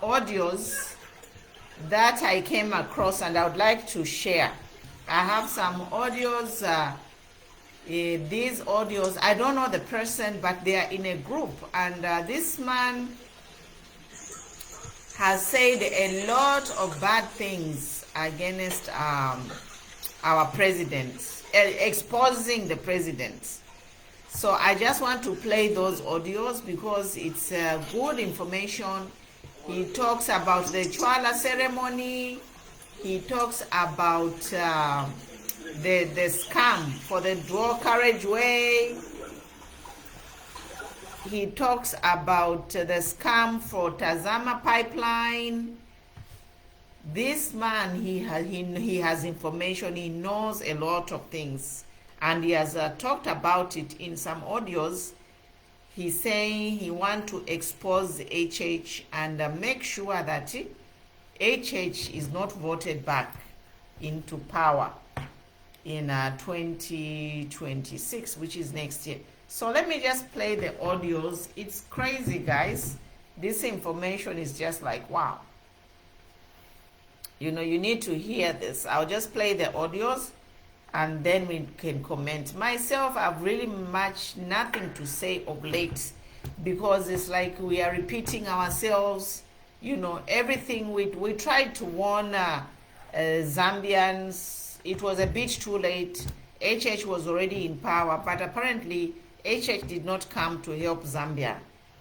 audios that I came across and I would like to share. I have some audios. These audios, I don't know the person, but they are in a group. And this man has said a lot of bad things against our president, exposing the president. So I just want to play those audios because it's good information. He talks about the Chwala ceremony. He talks about the scam for the dual carriageway. He talks about the scam for Tazama pipeline. This man, he has information. He knows a lot of things. And he has talked about it in some audios. He's saying he wants to expose HH and make sure that HH is not voted back into power in 2026, which is next year. So let me just play the audios. It's crazy, guys. This information is just like, wow. You know, you need to hear this. I'll just play the audios and then we can comment. Myself, I've really much nothing to say of late because it's like we are repeating ourselves. You know, everything we tried to warn Zambians. It was a bit too late. HH was already in power, but apparently HH did not come to help Zambia.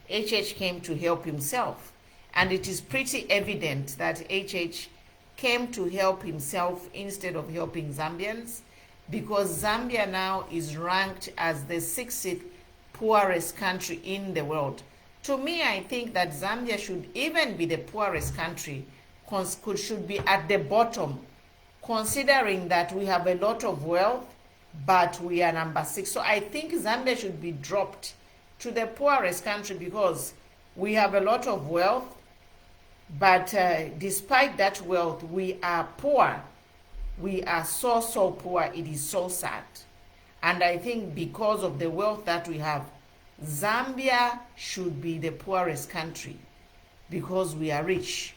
HH came to help himself. And it is pretty evident that HH came to help himself instead of helping Zambians, because Zambia now is ranked as the 60th poorest country in the world. To me, I think that Zambia should even be the poorest country, should be at the bottom, considering that we have a lot of wealth, but we are number 6. So I think Zambia should be dropped to the poorest country because we have a lot of wealth, but despite that wealth, we are poor. We are so poor. It is so sad. And I think because of the wealth that we have, Zambia should be the poorest country because we are rich.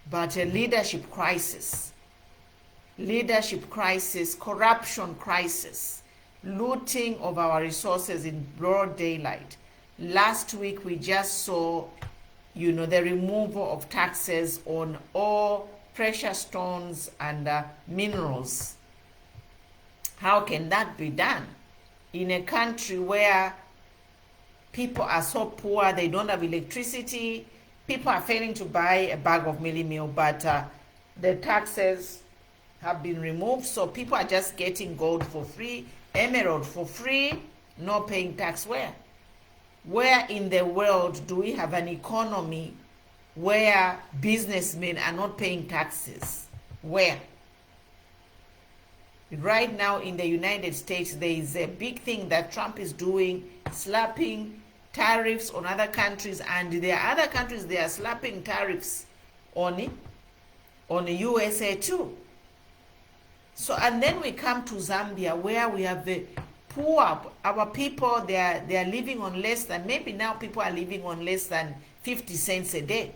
But a leadership crisis, corruption crisis, looting of our resources in broad daylight. Last week, we just saw, you know, the removal of taxes on all precious stones and minerals. How can that be done in a country where people are so poor, they don't have electricity, people are failing to buy a bag of mealie meal, but the taxes have been removed, so people are just getting gold for free, emerald for free, not paying tax. Where in the world do we have an economy where businessmen are not paying taxes? Where? Right now in the United States, there is a big thing that Trump is doing, slapping tariffs on other countries, and there are other countries they are slapping tariffs on the USA too. So, and then we come to Zambia, where we have the poor, our people, they are living on less than, maybe now people are living on less than 50 cents a day.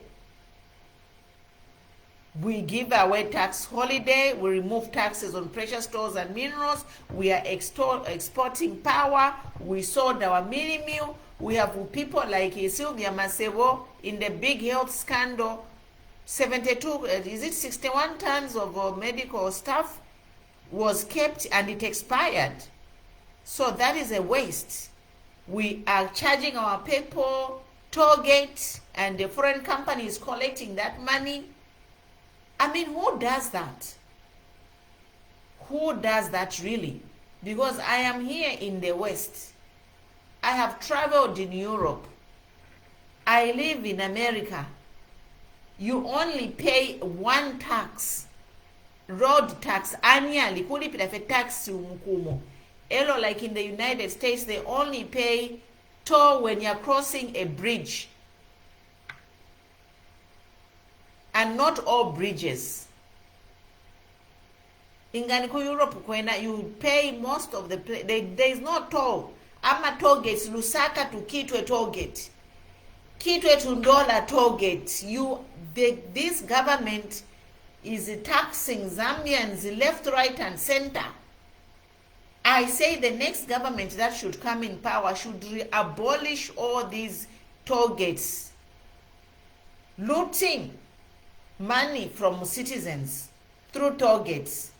We give away tax holiday, we remove taxes on precious stores and minerals, we are exporting power, we sold our mini meal, we have people like Sylvia Masewo in the big health scandal, 61 tons of medical stuff was kept and it expired. So that is a waste. We are charging our people toll gate and the foreign company is collecting that money. I mean, who does that? Who does that really? Because I am here in the West. I have traveled in Europe. I live in America. You only pay one tax, road tax annually. Kulipira fe tax umukumo. Elo, like in the United States, they only pay toll when you're crossing a bridge. And not all bridges. In Europe, when you pay most of the place, there is no toll. Ama toll gates, Lusaka to Kitwe toll gate. Kitwe Tundola target. This government is taxing Zambians left, right, and center. I say the next government that should come in power should abolish all these targets, looting money from citizens through targets.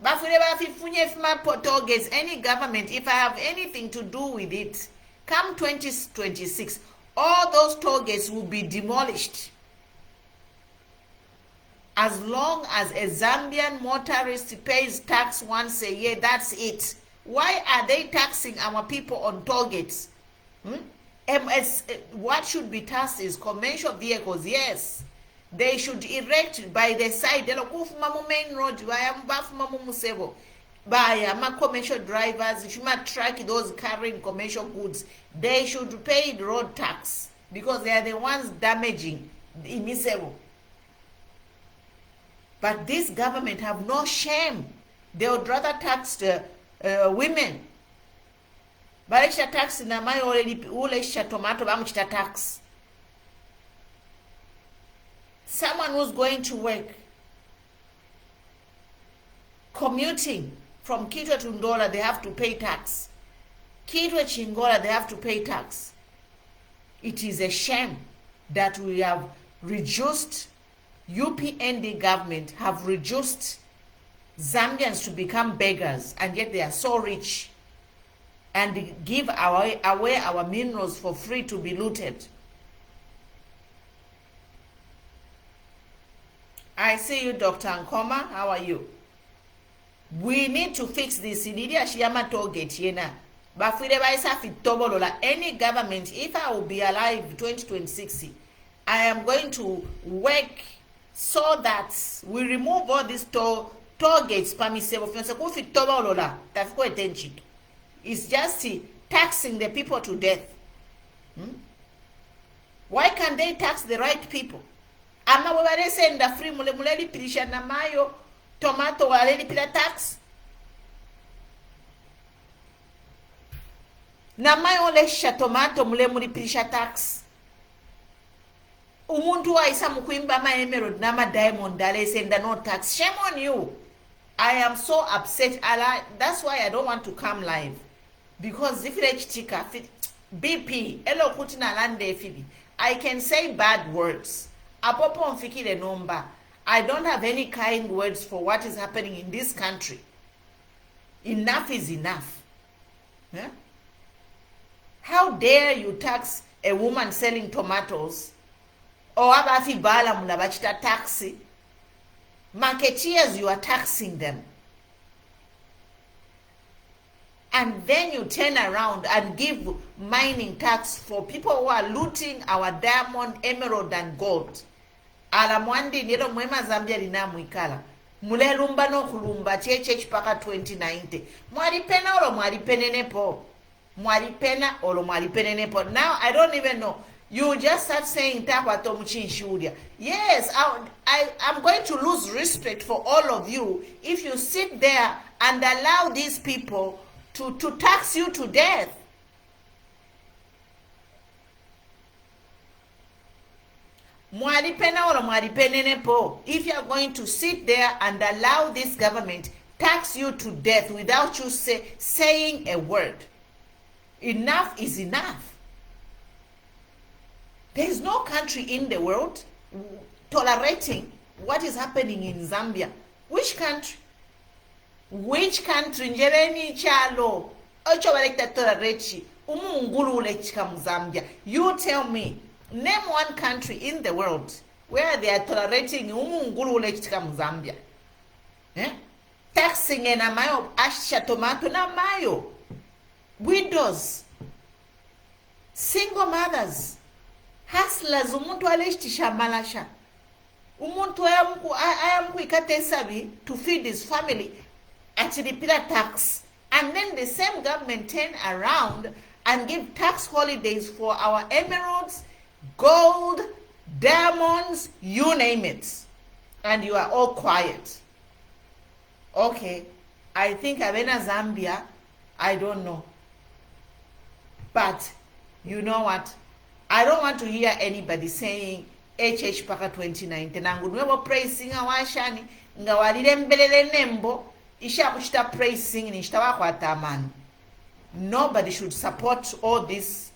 Targets, any government, if I have anything to do with it, come 2026, all those targets will be demolished. As long as a Zambian motorist pays tax once a year, that's it. Why are they taxing our people on targets? What should be taxed is commercial vehicles, yes. They should erect by the side. Main road, by commercial drivers, should track those carrying commercial goods. They should pay the road tax because they are the ones damaging the Imisebo. But this government have no shame. They would rather tax women. But tax na my already tomato tax. Someone who's going to work, commuting from Kitwe to Ndola, they have to pay tax. Kitwe Chingola, they have to pay tax. It is a shame that we have reduced, UPND government have reduced Zambians to become beggars, and yet they are so rich and give away our minerals for free to be looted. I see you, Dr. Nkoma. How are you? We need to fix this. Any government, if I will be alive 2026, I am going to work so that we remove all these targets. It's just taxing the people to death. Why can't they tax the right people? Ama wabare senda free muleli pilisha na mayo tomato waleli pila tax. Na mayo lesha tomato muli pilisha tax. Umuntu wa isa mukuimba ma emerald na ma diamond dale senda no tax. Shame on you. I am so upset. That's why I don't want to come live. Because if tika BP elo kutina lande fibi, I can say bad words. Apopo mfikile nomba. I don't have any kind words for what is happening in this country. Enough is enough. Yeah? How dare you tax a woman selling tomatoes? Or abafi bala munabachita taxi? Marketeers, you are taxing them. And then you turn around and give mining tax for people who are looting our diamond, emerald, and gold. Ala mwandi nilo mwema Zambia linamuikala. Mule lumba no kulumba cheche paka 2090. Mwalipena olo mwalipenenepo. Mwalipena olo mwalipenenepo. Now I don't even know. You just start saying takwato mchinshuria. Yes, I'm going to lose respect for all of you if you sit there and allow these people to tax you to death. If you are going to sit there and allow this government tax you to death without you saying a word, enough is enough. There is no country in the world tolerating what is happening in Zambia. Which country? Which country? Njereni chalo. Ocho walekta tolerate umungulu ulechika Zambia. You tell me, name one country in the world where they are tolerating umungulu ulechika Zambia. Taxing na mayo asha tomato na mayo. Widows, single mothers, hustlers, umuntu aleshtisha malasha. Umuntu ayamku ikatesabi to feed his family. Actually pay tax, and then the same government turn around and give tax holidays for our emeralds, gold, diamonds, you name it, and you are all quiet. Okay, I think Avena Zambia, I don't know, but you know what? I don't want to hear anybody saying HH paka 2019 nangu nwebo praising awashani nga walire mbelele nembo isha kuchita praising ni shita wakwata amani. Nobody should support all this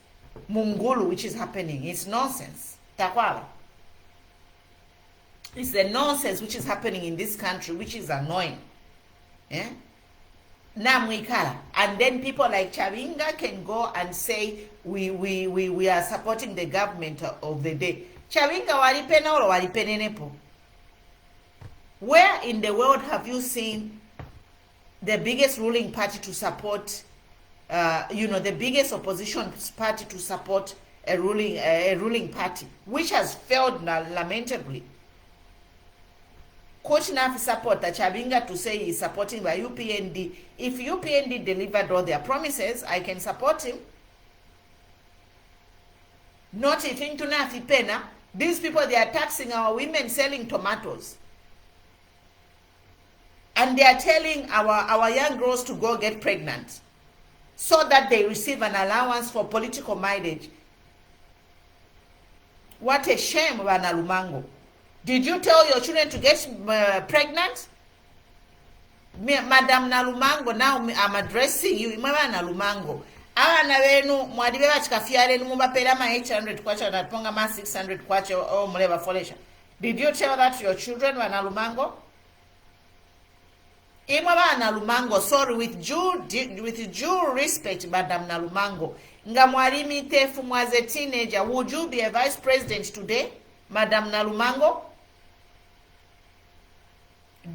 mungulu which is happening. It's nonsense. Takwala. It's the nonsense which is happening in this country, which is annoying. Yeah? And then people like Chavinga can go and say we are supporting the government of the day. Chavinga walipena or walipenenepo. Where in the world have you seen the biggest ruling party to support the biggest opposition party to support a ruling party, which has failed lamentably? Coach Nafi support Chavinga to say he's supporting by UPND. If UPND delivered all their promises, I can support him. Not if into Nafi Pena. These people, they are taxing our women selling tomatoes. And they are telling our young girls to go get pregnant so that they receive an allowance for political mileage. What a shame, Bana Lumango. Did you tell your children to get pregnant? Madam Nalumango, now I'm addressing you. Mama Nalumango. Ana wenu mwadibe bachikafiale numubapela ma 800 kwacha na ponga ma 600 kwacha o muleba folesha. Did you tell that to your children, Nalumango? Imaba Nalumango, sorry, with due respect, Madam Nalumango. Nga mwalimi tefu mwaze teenager, would you be a vice president today, Madam Nalumango?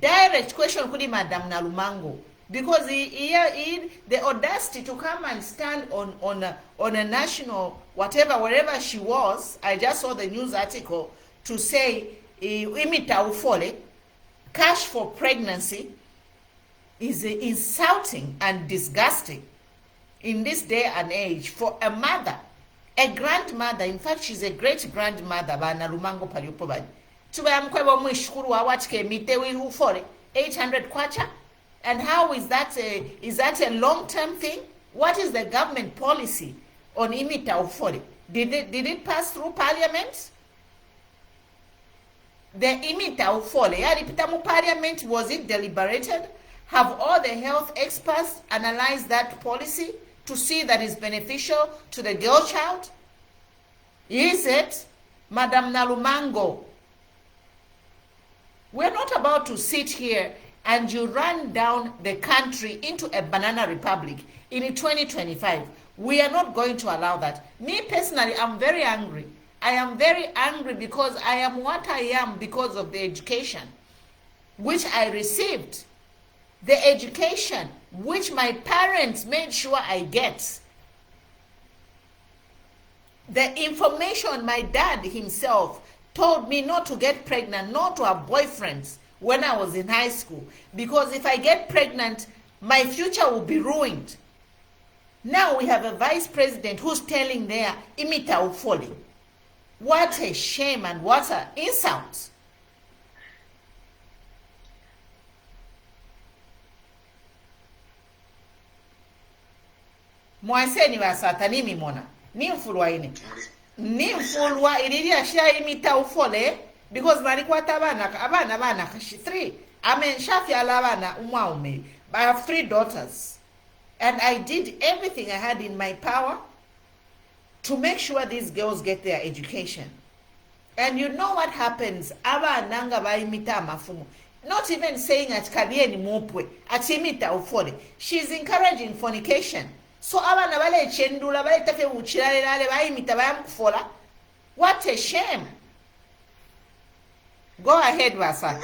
Direct question kudi Madam Nalumango, because he the audacity to come and stand on a national whatever wherever she was. I just saw the news article to say imita ufole cash for pregnancy is insulting and disgusting in this day and age for a mother, a grandmother. In fact, she's a great grandmother. Bana Lumango paliopobadi. Tuba mkwebo mwishukuru wa watike mitewi ufore 800 kwacha. And how is that a long-term thing? What is the government policy on imita ufore? Did it pass through parliament? The imita ufore yaripita parliament, was it deliberated? Have all the health experts analyzed that policy to see that it's beneficial to the girl child? Is it, Madam Nalumango? We're not about to sit here and you run down the country into a banana republic in 2025. We are not going to allow that. Me personally, I'm very angry. I am very angry because I am what I am because of the education which I received. The education which my parents made sure I get. The information my dad himself told me not to get pregnant, not to have boyfriends when I was in high school. Because if I get pregnant, my future will be ruined. Now we have a vice president who's telling there, imita ufoli. What a shame and what an insult. Mwanseni wa satanimi mona. Ni mfulwa ini. Ni mfulwa ilili ashia imita ufole. Because marikwata abana kashi 3. Amen shafi alabana umaume. I have 3 daughters. And I did everything I had in my power to make sure these girls get their education. And you know what happens? Nanga ba imita mafumu. Not even saying at kabieni mopwe. At imita ufole. She's encouraging fornication. So abana bale chendula bale tafe uchirale bayimita bayamkufola. What a shame. Go ahead, Wasa.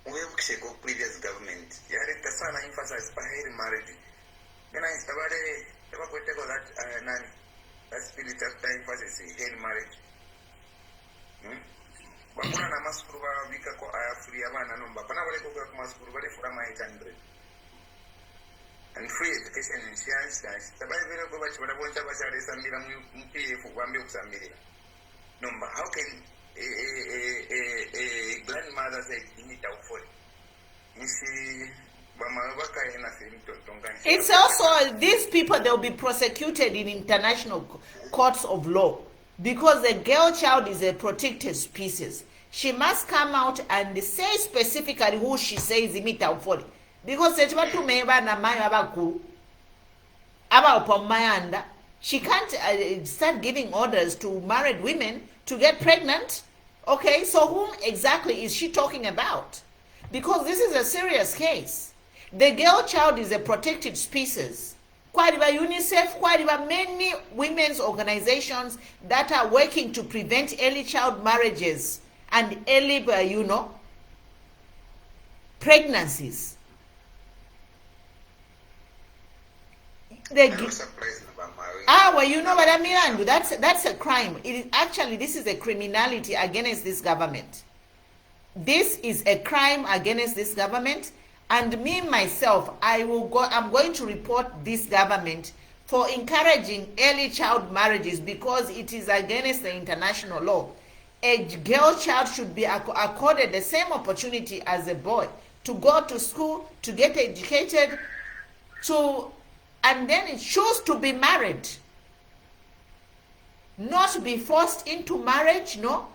We go previous government. Yareta sana emphasize paheri marriage. Then I started that spirit of emphasis in marriage. Bakuna na maskuru ba vika ko free abana nomba. Pana wale ko kwa maskuru bale fura ma 800. And free education insurance, the Bible go back to what I want to say, some PF one milk some million. Number, how can a grandmother say, you need to afford it? You see, it's also these people, they'll be prosecuted in international courts of law. because a girl child is a protected species. She must come out and say specifically who she says imita ufoli. Because she can't start giving orders to married women to get pregnant. Okay, so whom exactly is she talking about? Because this is a serious case. The girl child is a protected species. Quite by UNICEF, quite by many women's organizations that are working to prevent early child marriages and early, pregnancies. Well, you know what I mean? That's a crime. This is a criminality against this government. This is a crime against this government. And me, myself, I'm going to report this government for encouraging early child marriages because it is against the international law. A girl child should be accorded the same opportunity as a boy to go to school, to get educated, and then choose to be married. Not be forced into marriage, no.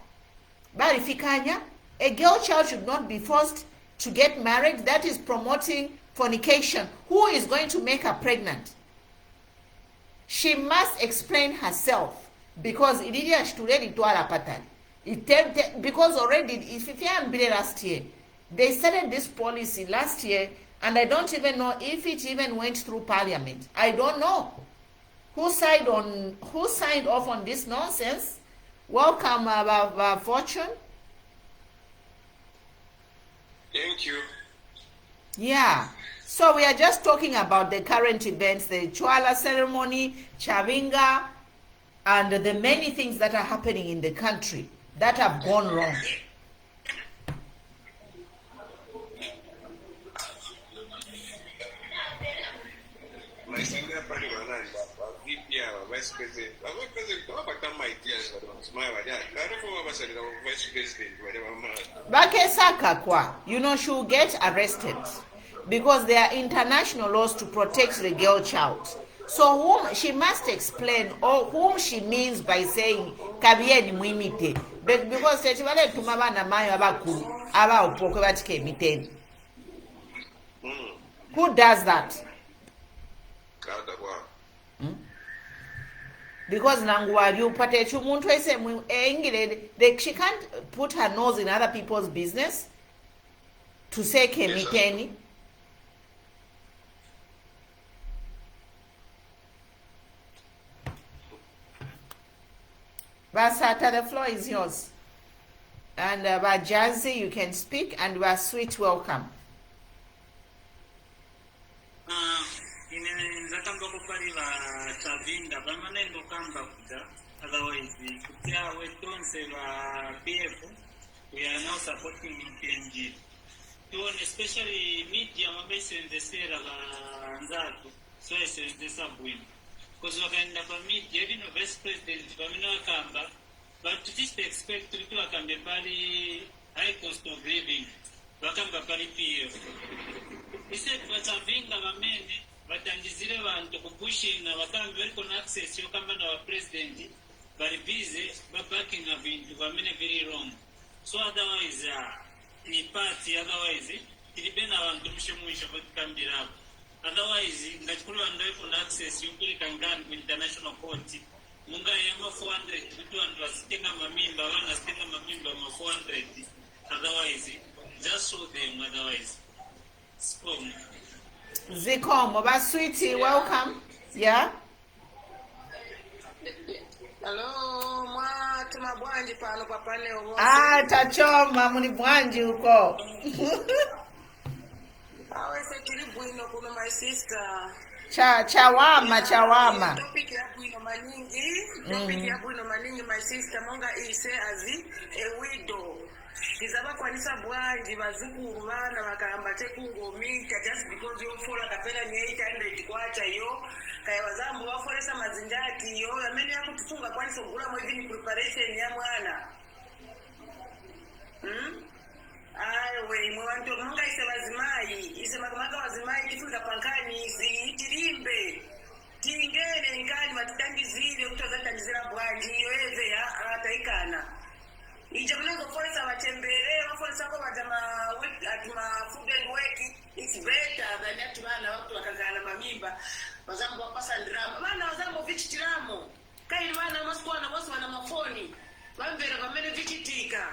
But if a girl child should not be forced to get married. That is promoting fornication. Who is going to make her pregnant? She must explain herself because because already, if you can be last year, they started this policy last year, and I don't even know if it even went through parliament. I don't know who signed off on this nonsense. Welcome, Fortune. Thank you. Yeah. So we are just talking about the current events, the Chwala ceremony, Chavinga, and the many things that are happening in the country that have gone wrong. She'll get arrested because there are international laws to protect the girl child. So whom she must explain, or whom she means by saying kabieni muimite. But because who does that? Because she can't put her nose in other people's business to say kemiteni. Basata, the floor is yours. And Jazzy, you can speak, and Sweet, welcome. Otherwise, we are now supporting PNG. Especially media, so because we can have media, even the vice president, but to just expect to be high cost of living, Wakamba PF. He said, but something but and to pushing our very access to come our president, but busy, but backing of it, very wrong. So otherwise, the party, otherwise, it depends on the mission which can be up. Otherwise, that could and access you can go with international court. Munga Yama 400, 200, stick a member, one stick a member of 400. Otherwise, just show them, otherwise. Spoon. Zikom, Sweetie, welcome. Yeah. Hello, tuma bwanji pano papa leo. Tachoma muni bwanji uko. Awese kiribu ino kuno my sister. Chawama. Topic ya ino maningi. Topic ya ino maningi my sister monga ise azi a widow. Izaba kwanisa bwanji bazukuru bana bakamba tekungomita just because you follow kapela ni 800 kwacha yo kaya wazambu waforesa mazingati yo amene yakutufunga kwanisa kugula mwezi preparation ya mwana we mwanto munga ise bazimai ise makamaka bazimai tifuka pankani isi tilimbe chingene nkani matitangizire kutozatangizira bwanji yoeve ya ataikana ije kunozoforesa vatembere vaforesa ko vatama food and work. It's better than ati vana watu vakagana mamimba vazambo vapasa ndirama vana vazambo vichitiramo kaili vana masikwana vose vana mafoni vamvera vamene vichitika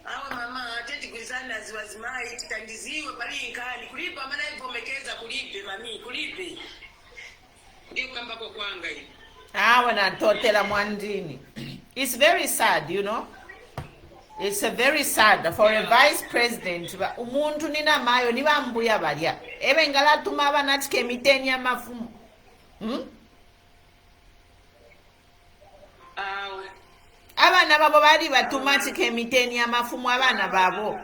awe mama atetigwizana ziwazimai titangiziwe pali inkani kulipa mana ivomekeza kulipe mami kulipe ndio kambako kwanga hivi awe natotela mwandini. It's very sad, you know. It's a very sad for a vice president. Umuntu nina mayo ni bambuya balya. Ebe ngala tumaba natike miteni ya mafumu. Abana babo bali batumatike miteni ya mafumu abana babo.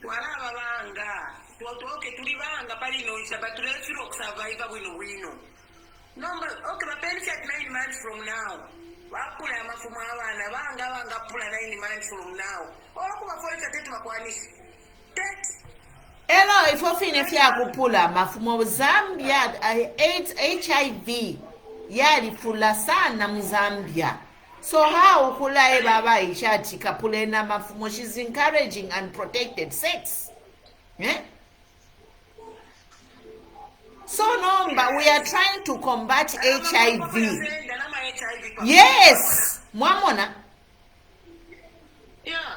Wala babanga. Tuoke tulibanga pali no isaba tulefiro kusurvive wino. Number okay, but pension at 9 months from now. Wakula mafumu abana banga pula 9 months from now. Okuba foreka tetu makwanishi. Elo ifofine fya kupula mafumu Zambia HIV yali fula sana mu Zambia. So how kula baba ishati kapule na mafumu? She's encouraging unprotected sex. So number we are trying to combat HIV. Yes, mwamona. Yeah.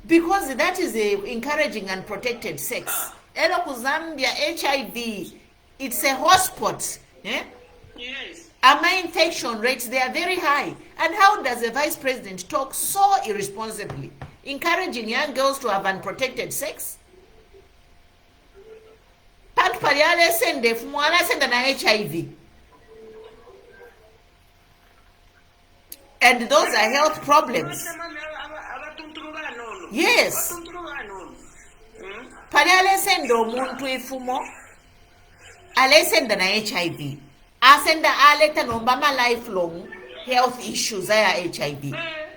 Because that is encouraging unprotected sex. Elo ku Zambia HIV, it's a hotspot. Yes. Ama infection rates, they are very high. And how does a vice president talk so irresponsibly, encouraging young girls to have unprotected sex? Pantu paliale sende fumwala senda na HIV. And those are health problems. Yes. Paliale sende omuntu ifumo ale senda na HIV. Asenda aleta nombama lifelong health issues ya HIV.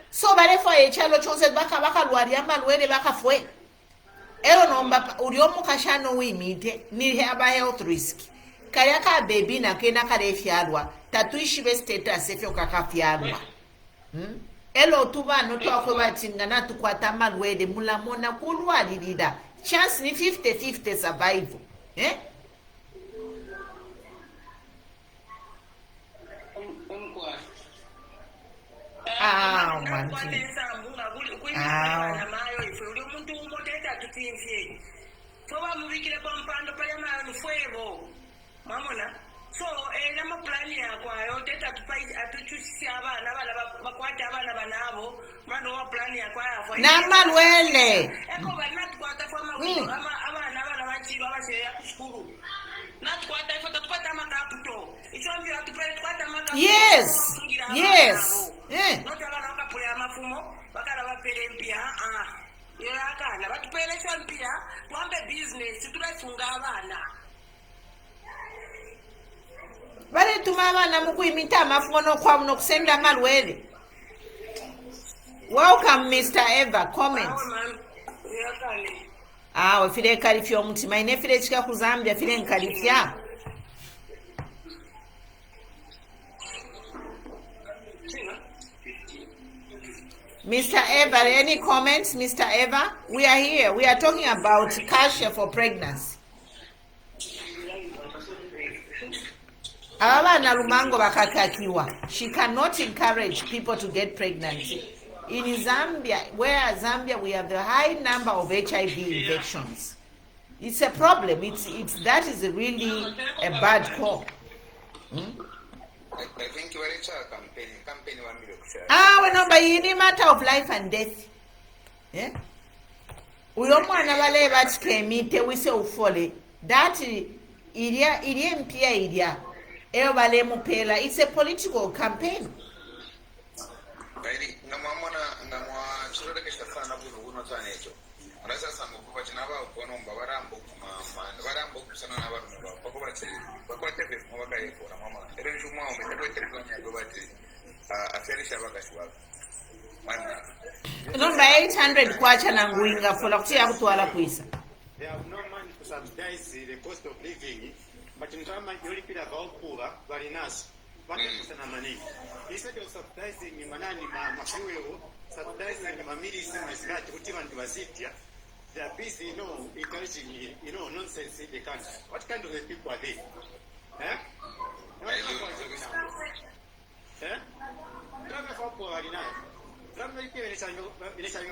So bale for echalo chonse baka lwari amalwele baka fwe. Ero nomba uliomu kashano wimite ni haba health risk. Kayaka baby na kena kare fialwa tatuishibe status efyo kakafialwa. Elo tuba no twako batinga na tukwata malwele mulamona kulwalirira. Chance ni 50-50 survival. So ena maplani yakwa yoteta tupai atuchusi abana bakwata abana banabo mano wa plani yakwa yafa na malwele eko bana tukwata fama abana bachiro abasheya kushukuru na tukwata ifata tukwata makaputo ichombi atupele tukwata makaputo. Yes not abana bakapula mafumo bakala bapele mpia yakana batupele chompia tuambe business tulafunga abana. Bale tumabana mukuimita amafumo nokwamu nokusenda malwele. Welcome Mr. Eva, comment. We file kalifya omutima ine file chika ku Zambia file nkalifya. Mr. Eva, any comments, Mr. Eva? We are here. We are talking about hardship for pregnancy. Abana lumango bakakakiwa. She cannot encourage people to get pregnant. In Zambia, we have the high number of HIV infections. It's a problem. That is really a bad call. I think you are a campaign 1 million. But it's a matter of life and death. Yeah. We don't want to bale batike we say ufole. That iria mpia iria. It's a political campaign. Number 800 kwacha na nguinga fola kutia kutwala kuisa. They have no money to subsidize the cost of living, but in drama yoli pila vaukula valinazo vakekusana maningi. Instead of subsidizing manani mafuel, subsidizing mamilisi mazilati kuti vantu vazidya, they are busy, encouraging, nonsense in the country. What kind of people are they? Drama vaukula valinazo. Drama ikiwa inachanga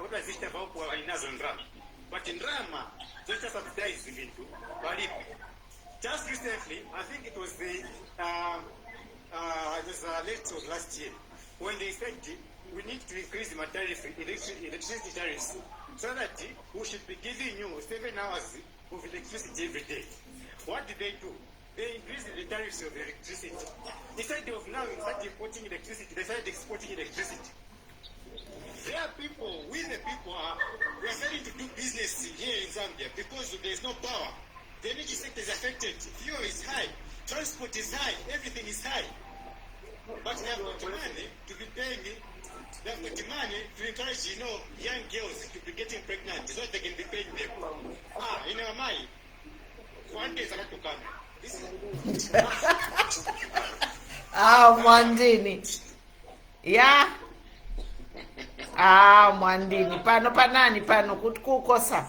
kuti vazidya vaukula valinazo drama. But in drama, just subsidize into Valipi. Just recently, I think it was the late of last year, when they said we need to increase the electricity tariffs so that we should be giving you 7 hours of electricity every day. What did they do? They increased the tariffs of electricity. Instead of now importing electricity, they started exporting electricity. There are people, we the people we are starting to do business here in Zambia because there is no power. The energy sector is affected. Fuel is high, transport is high, everything is high. But they have got money to be paying. They have got money to encourage, young girls to be getting pregnant so that they can be paying them. In our mind, one day is about to come. This is Mwandini. Yeah. Mwandini. Pano panani pano kuti kukosa.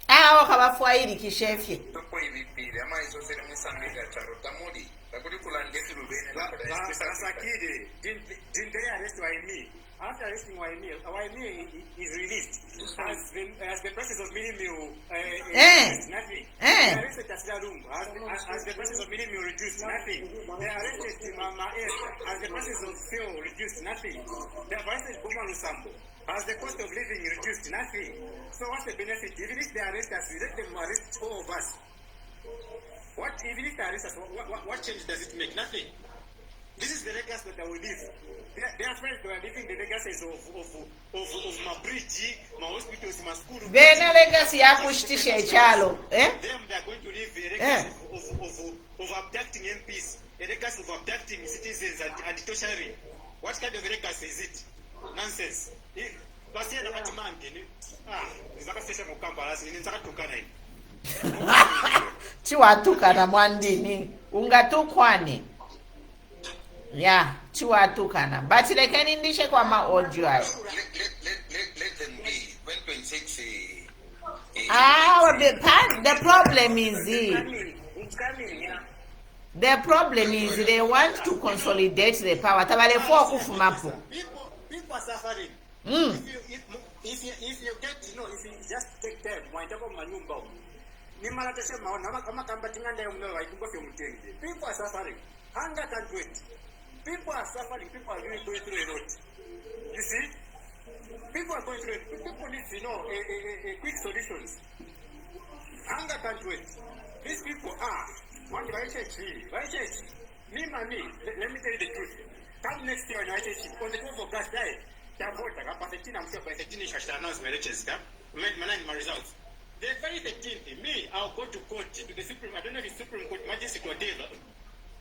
Wakabafwairi kishefye. Didn't they arrest YME? After arresting YME is released. As the prices of mini meal nothing. They arrested Tasdarum as the prices of mini meal reduced, nothing. They arrested Mama S as the prices of fuel reduced, nothing. They have arrested Boma Lusambo as the cost of living reduced, nothing. So what's the benefit? Even if they arrest us, we let them arrest all of us. Even if they arrest us, what change does it make? Nothing. This is the legacy that I will leave. Their friends were leaving the legacies of my bridge, my hospitals, my school. Bena legacy yakushitisha echalo. Them they are going to leave a legacy of abducting MPs, a legacy of abducting citizens and torturing. What kind of legacy is it? Nonsense. Basi na katimangi nizakafisha mukambala nizakatukana hivi. Chiwatukana Mwandini. Ungatukwane. Yeah, chiwatukana. But lekenindishe kwa audio ayo. Let them be. When 26 the problem is It's coming, yeah. the problem is they want to consolidate the power. Tabalefo kufumapo. People are suffering. If you get, if you just take them, people are suffering. Hunger can't wait. People are suffering. People are really going through a lot. You see? People are going through it. People need a quick solutions. Hunger can't wait. These people are. Let me tell you the truth. Come next year on the 12th of August, my results. The very 13th, me, I'll go to court, to the Supreme, I don't know if it's Supreme Court, Majestic or whatever.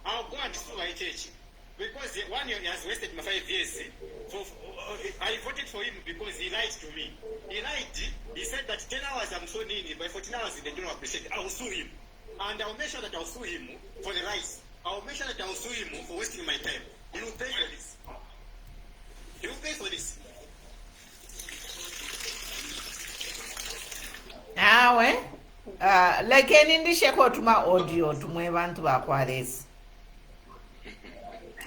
I'll go and sue IHH. Because 1 year he has wasted my 5 years. I voted for him because he lied to me. He lied. He said that 10 hours I'm so needy, by 14 hours they don't appreciate it. I will sue him. And I will make sure that I will sue him for the rights. I will make sure that I will sue him for wasting my time. He will pay for this. He will pay for this. Lekenindishe kwa tuma audio tumwe bantu bakwaresi.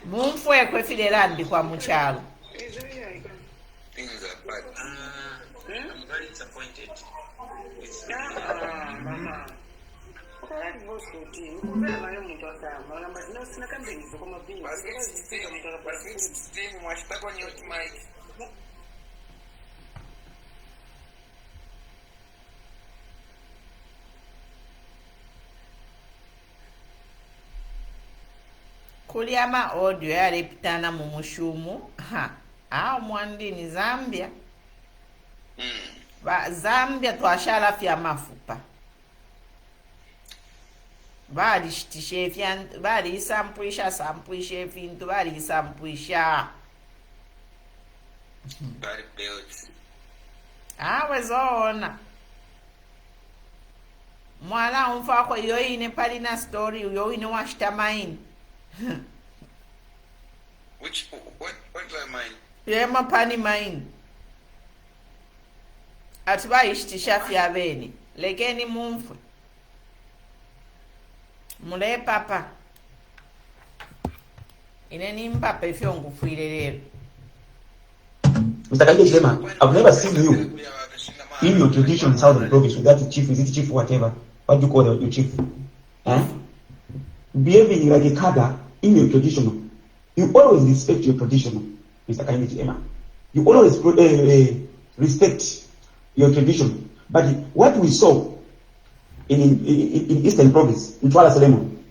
Mumfwe kwe fidelandi kwa muchalo. things are bad. I'm very disappointed. Mama. Kuliama audio yarepitana mu mushumu. Mwandini Zambia. Zambia twashala fya mafupa. Bali sampuisha vintu bali sampuisha. bali built. Wezoona. Mwala umfako yoine palina story yoine washtamaini. What do I mind? Yema pani mine. Atiba ishtisha fyabeni. Legeni mumfwe. Mule papa. Ineni mpapa ifyo ngufwile lero. Mr. Kaide Chema, I've never seen you in your tradition in Southern Province with that chief, is it chief, whatever, what do you call your chief? Behaving like a cadre in your tradition. You always respect your tradition, Mr. Kaide Chema. You always respect your tradition. But what we saw in Eastern Province, in Twala Solomon,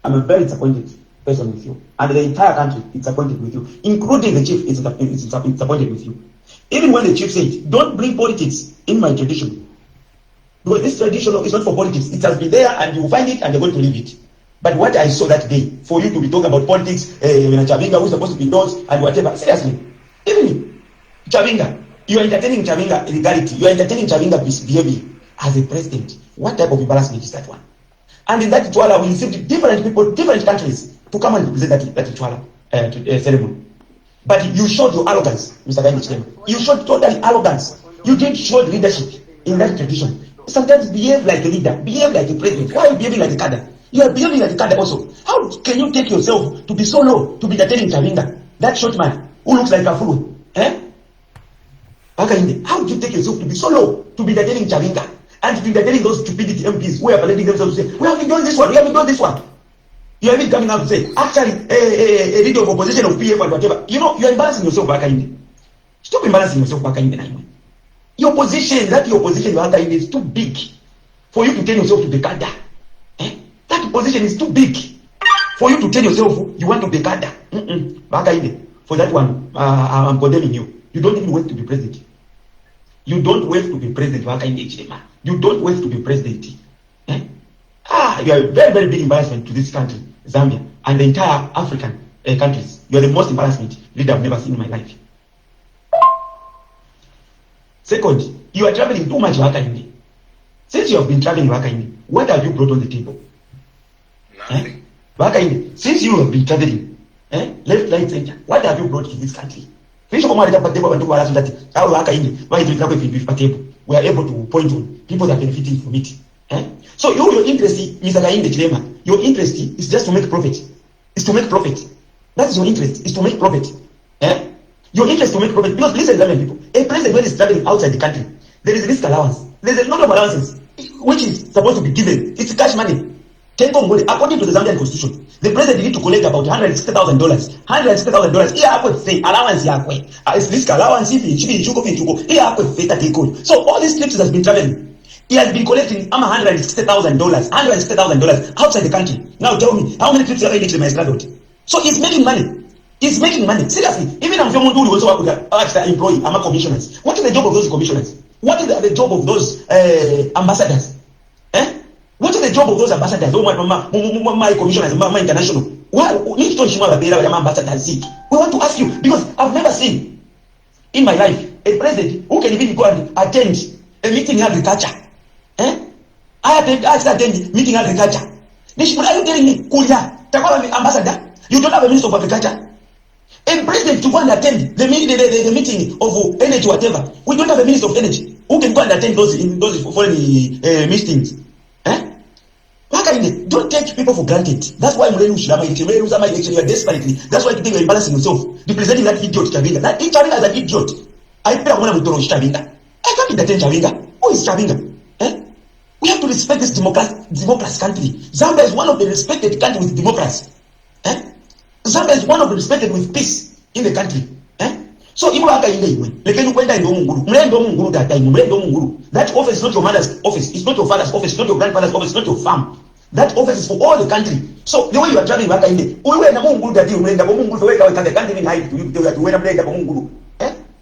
I'm very disappointed person with you. And the entire country is disappointed with you. Including the chief is disappointed with you. Even when the chief said, don't bring politics in my tradition. Because this tradition is not for politics. It has been there and you will find it and you're going to leave it. But what I saw that day, for you to be talking about politics, Chavinga, who's supposed to be those and whatever, seriously, even Chavinga, you are entertaining Chavinga illegality, you are entertaining Chavinga behavior as a president. What type of embarrassment is that one? And in that Twala, we received different people, different countries to come and represent that Twala ceremony. But you showed your arrogance, Mr. Kaide. You showed total arrogance. You didn't show leadership in that tradition. Sometimes behave like a leader, behave like a president. Why are you behaving like a cadre? You are behaving like a cadre also. How can you take yourself to be so low, to be entertaining Chavinga, that short man who looks like a fool? How do you take yourself to be so low, to be entertaining Chavinga, and to be entertaining those stupidity MPs who are letting themselves say, we haven't done this one, we haven't done this one. You haven't coming out to say, actually, a leader of opposition of PF or whatever. You know, you are embarrassing yourself back in. Stop embarrassing yourself back in. Your position, your position is too big for you to tell yourself to be cadre. That position is too big for you to tell yourself you want to be cadre. For that one, I'm condemning you. You don't even wait to be president. You don't wait to be president. You don't wait to be president. You are a very, very big embarrassment to this country, Zambia, and the entire African countries. You are the most embarrassment leader I've never seen in my life. Second, you are traveling too much. Since you have been traveling, what have you brought on the table? Nothing. Since you have been traveling, left, right, center, what have you brought to this country? We are able to point on people that are benefiting from it. So your interest, Mr. Kaide Chilema, your interest is just to make profit. It's to make profit. That is your interest, is to make profit. Your interest to make profit. Because listen, Zambian people, a president when is traveling outside the country, there is risk allowance. There is a lot of allowances which is supposed to be given. It's cash money. According to the Zambian constitution, the president need to collect about $160,000. $160,000. Here I say allowance yakwe. It's risk allowance if here I take on. So all these trips has been traveling. He has been collecting $160,000 outside the country. Now tell me, how many trips have I traveled? So he's making money. He's making money. Seriously, even I'm from Mundu, also work with employee, I'm a commissioners. What is the job of those commissioners? What is the job of those ambassadors? What is the job of those ambassadors? My commissioners, my international. We want to ask you, because I've never seen in my life a president who can even go and attend a meeting in agriculture. I attend meeting in agriculture. Are you telling me, Kulia, ambassador, you don't have a minister of agriculture? A president to go and attend the meeting of energy, whatever. We don't have a minister of energy who can go and attend those foreign meetings. Don't take people for granted. That's why you are desperately. That's why you think you're embarrassing yourself. Representing that idiot Chavinga. That Chavinga is an idiot. I can't entertain Chavinga. Who is Chavinga? We have to respect this democracy country. Zambia is one of the respected countries with democracy. Zambia is one of the respected with peace in the country. So that office is not your mother's office, it's not your father's office, it's not your grandfather's office, it's not your farm. That office is for all the country. So the way you are traveling back in there, we were na Mungu that you went Mungu the way they can't even hide to you to when I'm there Mungu.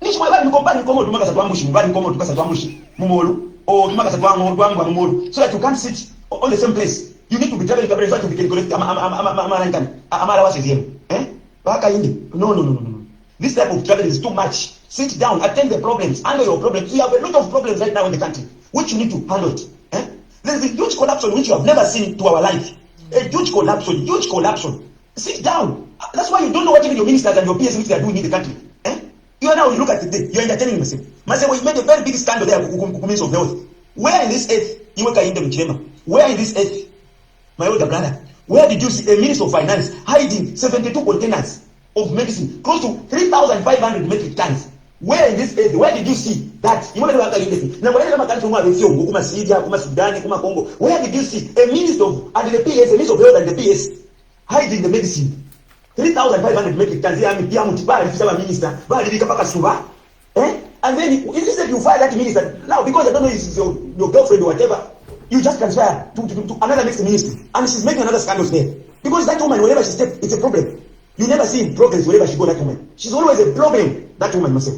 Nishi mwa bali kompani komo tumaka satwa mushi, bali komo tumaka satwa mushi, mumolu, or tumaka satwa mumolu, so that you can't sit on the same place. You need to be traveling to be calculated. Amara was here. Baka indi. No. This type of travel is too much. Sit down, attend the problems, handle your problems. We have a lot of problems right now in the country, which you need to handle it. There is a huge collapse which you have never seen to our life. A huge collapse, huge collapse. Sit down. That's why you don't know what even your ministers and your PS which they are doing in the country. You are now, you look at it, you are entertaining yourself. Well, you made a very big scandal there, Minister of Health. Where in this earth, where in this earth, my older brother, where did you see a Minister of Finance hiding 72 containers of medicine, close to 3,500 metric tons? Where in this earth, where did you see that? Now, where did you see a Minister of, and the PS, a Minister of Health and the PS hiding the medicine? 3,500 metric tons. Minister, and then instead you fire that minister now because I don't know if it's your girlfriend or whatever. You just transfer to another next ministry, and she's making another scandal there because that woman, whenever she steps, it's a problem. You never see progress wherever she go. That woman, she's always a problem. That woman myself.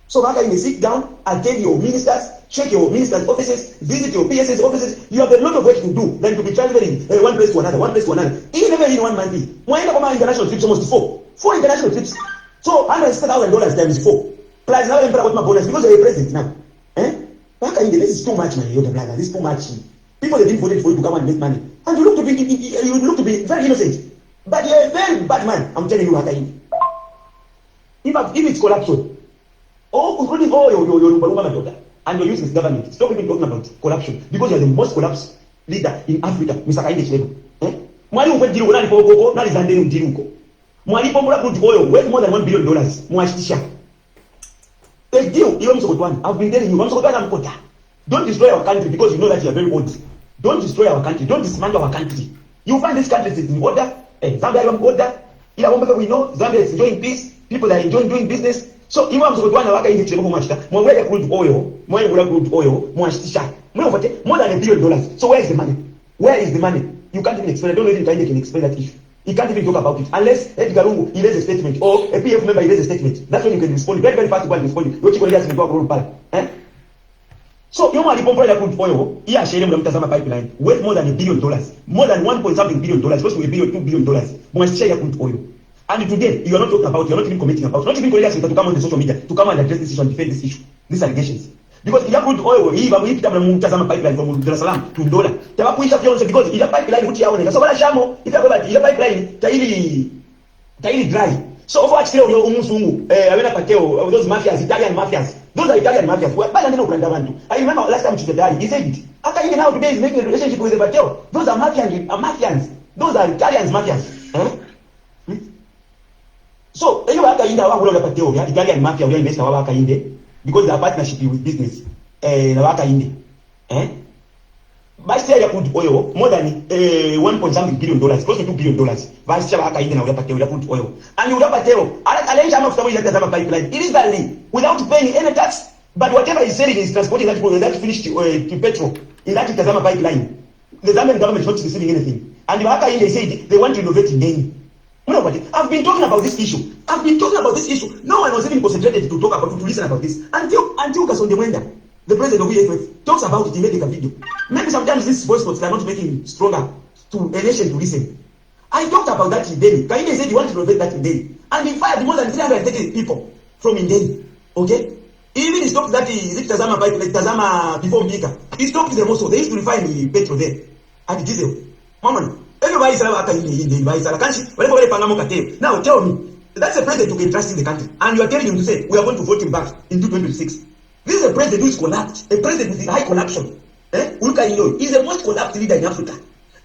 So how can you sit down, attend your ministers, check your ministers' offices, visit your PSS offices? You have a lot of work to do than to be transferring one place to another, one place to another. Even in 1 month, when international trips almost four international trips. So $160,000 times 4. Plus now emperor got my bonus because you're a president now. This is too much, my older brother. This is too much. People have been voted for you to come and make money, and you look to be very innocent, but you're a very bad man. I'm telling you, Hakainde. If it's corruption, including all your and your useless government, stop even talking about corruption because you're the most corrupt leader in Africa, Mr. Hakainde. Mwalimu kwa jiro nani poko nani zandeni mjiruko. Mwalimu mbona crude oil worth more than $1 billion. Mwashitisha. A deal, I've been telling you, don't destroy our country because you know that you are very old. Don't destroy our country. Don't dismantle our country. You find this country is in order. Zambia is in order. We know Zambia is enjoying peace. People are enjoying doing business. So, even if you want to crude oil, more than $1 billion. So, where is the money? Where is the money? You can't even explain. I don't know if you can explain that issue. He can't even talk about it unless Edgar Lungu he raise a statement or a PF member he raise a statement. That's when you can respond. Very, very fast to respond. So you want to compare that crude oil? Yeah, share them Tazama pipeline worth more than $1 billion, more than $1.something billion, close to $1 billion, $2 billion. Must share crude oil. And today you are not talking about, you are not even commenting about, not even calling to come on the social media to come and address this issue and defend this issue, these allegations. Because if you crude oil, if you Tazama pipeline from Dar es Salaam to Ndola, because if you pipeline which you are so if you pipeline taili dry. So over actually those mafias, Italian mafias, those are Italian mafias. I remember last time he said it. Hakainde now today is making a relationship with the Pateo. Those are mafians. Those are Italians mafias. So anyway, Hakainde Italian mafia will invest Hakainde because they are partnership with business. Hakainde. Vice Chair crude oil more than $1.something billion, close to $2 billion. Vice Chair Hakainde na Pateo crude oil. And you Pateo, arrange amount of Tazama pipeline illegally without paying any tax. But whatever he's selling is transporting that finished to petrol in that Tazama pipeline. The Zambian government is not receiving anything. And Hakainde said they want to innovate in Neni. Nobody. I've been talking about this issue. No one was even concentrated to talk about to listen about this until Kasonde Mwenda, the president of EFF, talks about it. He made a video. Maybe sometimes these voice notes are not making stronger to a nation to listen. I talked about that in Delhi. Kainde said he wanted to innovate that in Delhi, and he fired more than 330 people from in Delhi. Okay. Even he stopped that Tazama pipeline, Tazama before Mika. He stopped them also. They used to refine the petrol there and diesel. Mama, everybody is now tell me, that's a president who can trust in the country, and you are telling him to say we are going to vote him back in 2026. This is a president who is collapsed, a president with high corruption. He's the most corrupt leader in Africa,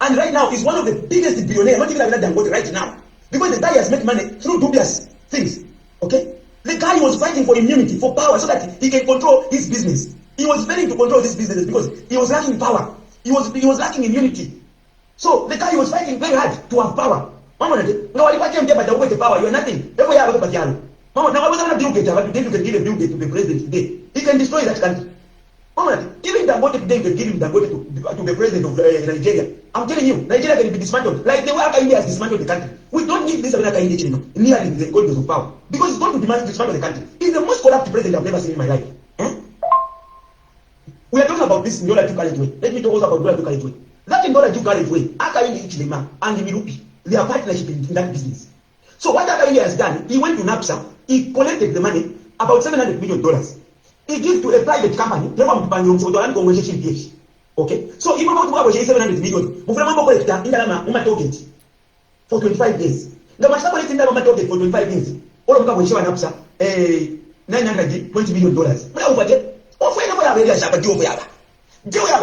and right now he's one of the biggest billionaires, not even another than right now, because the guy has made money through dubious things. Okay. The guy was fighting for immunity, for power, so that he can control his business. He was failing to control this business because he was lacking power. He was lacking immunity. So the guy was fighting very hard to have power. Mama, no, I can't get the power. You are nothing. Mama, now I was not Bill Gates, but today you can give a Bill Gates to the president today. He can destroy that country. Mama, even Dangote today, you can give him Dangote to the president of Nigeria. I'm telling you, Nigeria can be dismantled like the way Hakainde has dismantled the country. We don't need this Hakainde nearly the goodness of power because it's going to dismantle the country. He's the most corrupt president I've never seen in my life. We are talking about this in order to carry it away. Let me talk also about Dollar to carry it away. That in order to carry it away, Hakainde Hichilema and Mirupi, they are partnership in that business. So what Akainde has done, he went to NAPSA, he collected the money, about $700 million. He gives to a private company, okay? So even about 700 million, for 25 years. The master collecting that target for 25 years. All of them will show an upsa $920 million.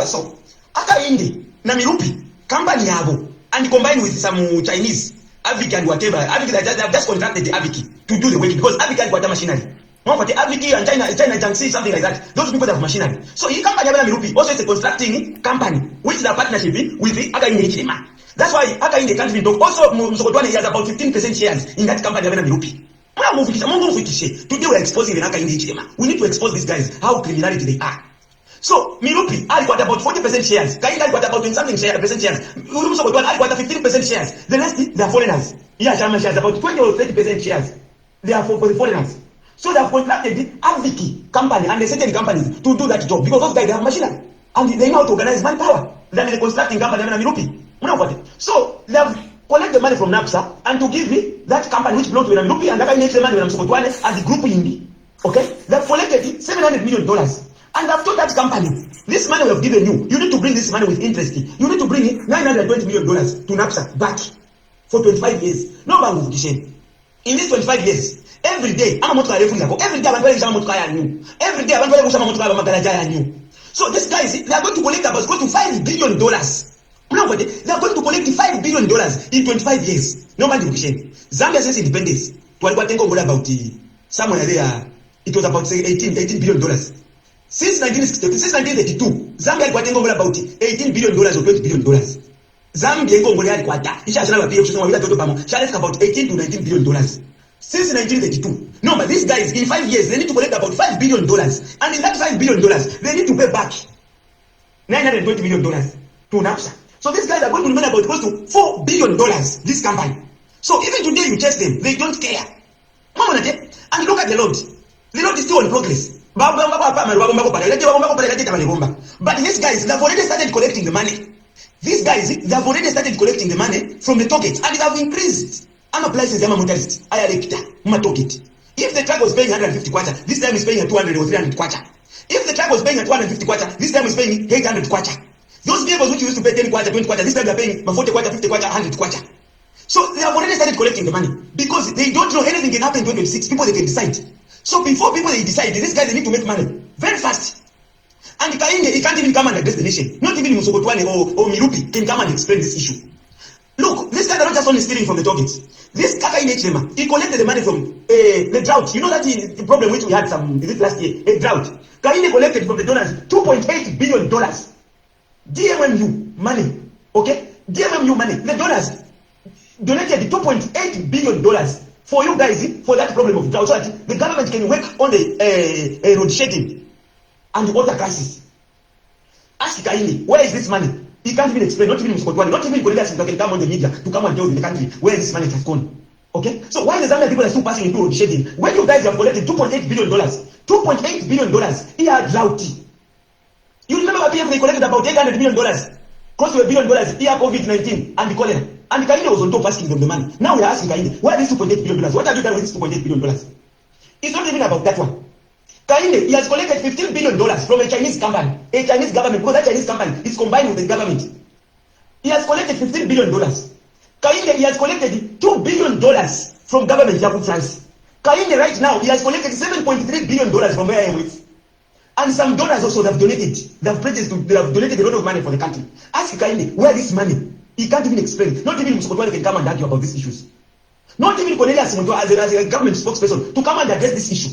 So Akainde na mirupi company yabo and combined with some Chinese Avic and whatever. Avic they have just contracted the Avic to do the work because Avic has got machinery. One for the Avic and China Jiangxi, something like that. Those people have machinery. So he company yabo na mirupi also it's a constructing company which is a partnership with the Akainde Chilima. That's why Akainde can't be talk. Also Msokotwane has about 15% shares in that company yabo na mirupi. Today we are exposing the Akainde Chilima. We need to expose these guys how criminality they are. So Mirupi, I got about 40% shares. Kainda got about 20-something percent shares. I got 15% shares. The rest they are foreigners. Yeah, Sharma shares about 20 or 30% shares. They are for the foreigners. So they have contracted the Aviki company and the certain companies to do that job because those guys they have machinery and they know how to organize manpower. That is the constructing company Mirupi. So they have collect the money from NAPSA and to give me that company which belongs to Mirupi and that I make the money when Msokotwane as the group in. Okay? They have collected $700 million. And I've told that company, this money we have given you, you need to bring this money with interest. You need to bring in $920 million to NAPSA back for 25 years. No man will shame. In these 25 years, every day, every day, every day, so these guys, they are going to collect about close to $5 billion. They are going to collect $5 billion in 25 years. No man will shame. Zambia since independence, about somewhere there, it was about $18 billion. Since 1932, Zambia got about $18 billion or $20 billion. Zambia got about $18 to $19 billion. Since 1932. No, but these guys, in 5 years, they need to collect about $5 billion. And in that $5 billion, they need to pay back $920 million to NAPSA. So these guys are going to remain about close to $4 billion, this company. So even today you test them, they don't care. And look at the Lord. The Lord is still in progress. But these guys, they've already started collecting the money. These guys, they've already started collecting the money from the target and they have increased. I'm a places, I'm a motorist. I are target. If the truck was paying 150 kwacha, this time is paying 200 or 300 kwacha. If the truck was paying 250 kwacha, this time is paying 800 kwacha. Those vehicles which used to pay 10 kwacha, 20 kwacha, this time they're paying 40 kwacha, 50 kwacha, 100 kwacha. So they have already started collecting the money because they don't know anything can happen in 2026. People, they can decide. So before people they decide, these guys they need to make money very fast. And Kainde, he can't even come and address the nation. Not even Msokotwane or Mirupi can come and explain this issue. Look, this guy are not just only stealing from the targets. This Akainde Chilema, he collected the money from the drought. You know that the problem which we had last year, a drought. Kainde collected from the donors $2.8 billion. DMMU money, okay? DMMU money. The donors donated $2.8 billion. For you guys, for that problem of drought, so that the government can work on the road shedding and the water crisis. Ask Kainde, where is this money? He can't even explain, not even Msokotwane, not even Koreans can come on the media to come and tell the country where this money has gone. Okay? So why the Zambian people are still passing into road shedding? When you guys have collected $2.8 billion, $2.8 billion, he had drought. You remember PF, they collected about $800 million, close to $1 billion, here COVID-19 and the cholera. And Kainde was on top asking them the money. Now we are asking Kainde, where is this $2.8 billion? What have you done with this $2.8 billion? It's not even about that one. Kainde, he has collected $15 billion from a Chinese company, a Chinese government, because that Chinese company is combined with the government. He has collected $15 billion. Kainde, he has collected $2 billion from government Yahoo France. Kainde, right now, he has collected $7.3 billion from where I am with. And some donors also have donated. They have donated a lot of money for the country. Ask Kainde, where is this money? He can't even explain. Not even Msokotwane can come and argue about these issues. Not even Cornelius Monto as a government spokesperson to come and address this issue.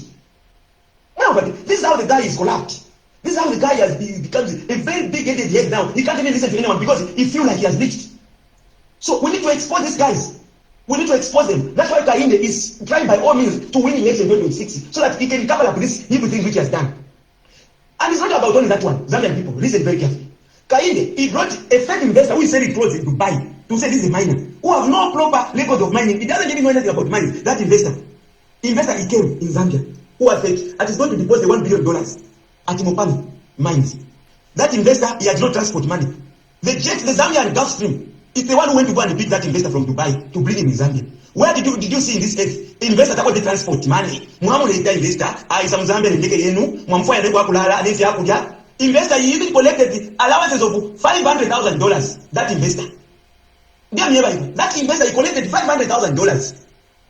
No, but this is how the guy is collapsed. This is how the guy has become a very big-headed head now. He can't even listen to anyone because he feels like he has reached. So we need to expose these guys. We need to expose them. That's why Kainde is trying by all means to win election 2026 so that he can cover up this evil thing which he has done. And it's not about only that one. Zambian people, listen very carefully. Kainde, he brought a fake investor who said he closed in Dubai to say this is a miner who have no proper record of mining. He doesn't even know anything about mining. That investor, he came in Zambia who was fake and is going to deposit $1 billion at Mopani mines. That investor, he had no transport money. The Zambian Gulf Stream is the one who went to go and pick that investor from Dubai to bring him in Zambia. Where did you see in this earth investor that got the transport money? Mwamuleta investor aisa mzambe ndeke yenu mwamfanya ndeko akulala anesi akuja. Investor he even collected the allowances of $500,000. That investor. That investor he collected $500,000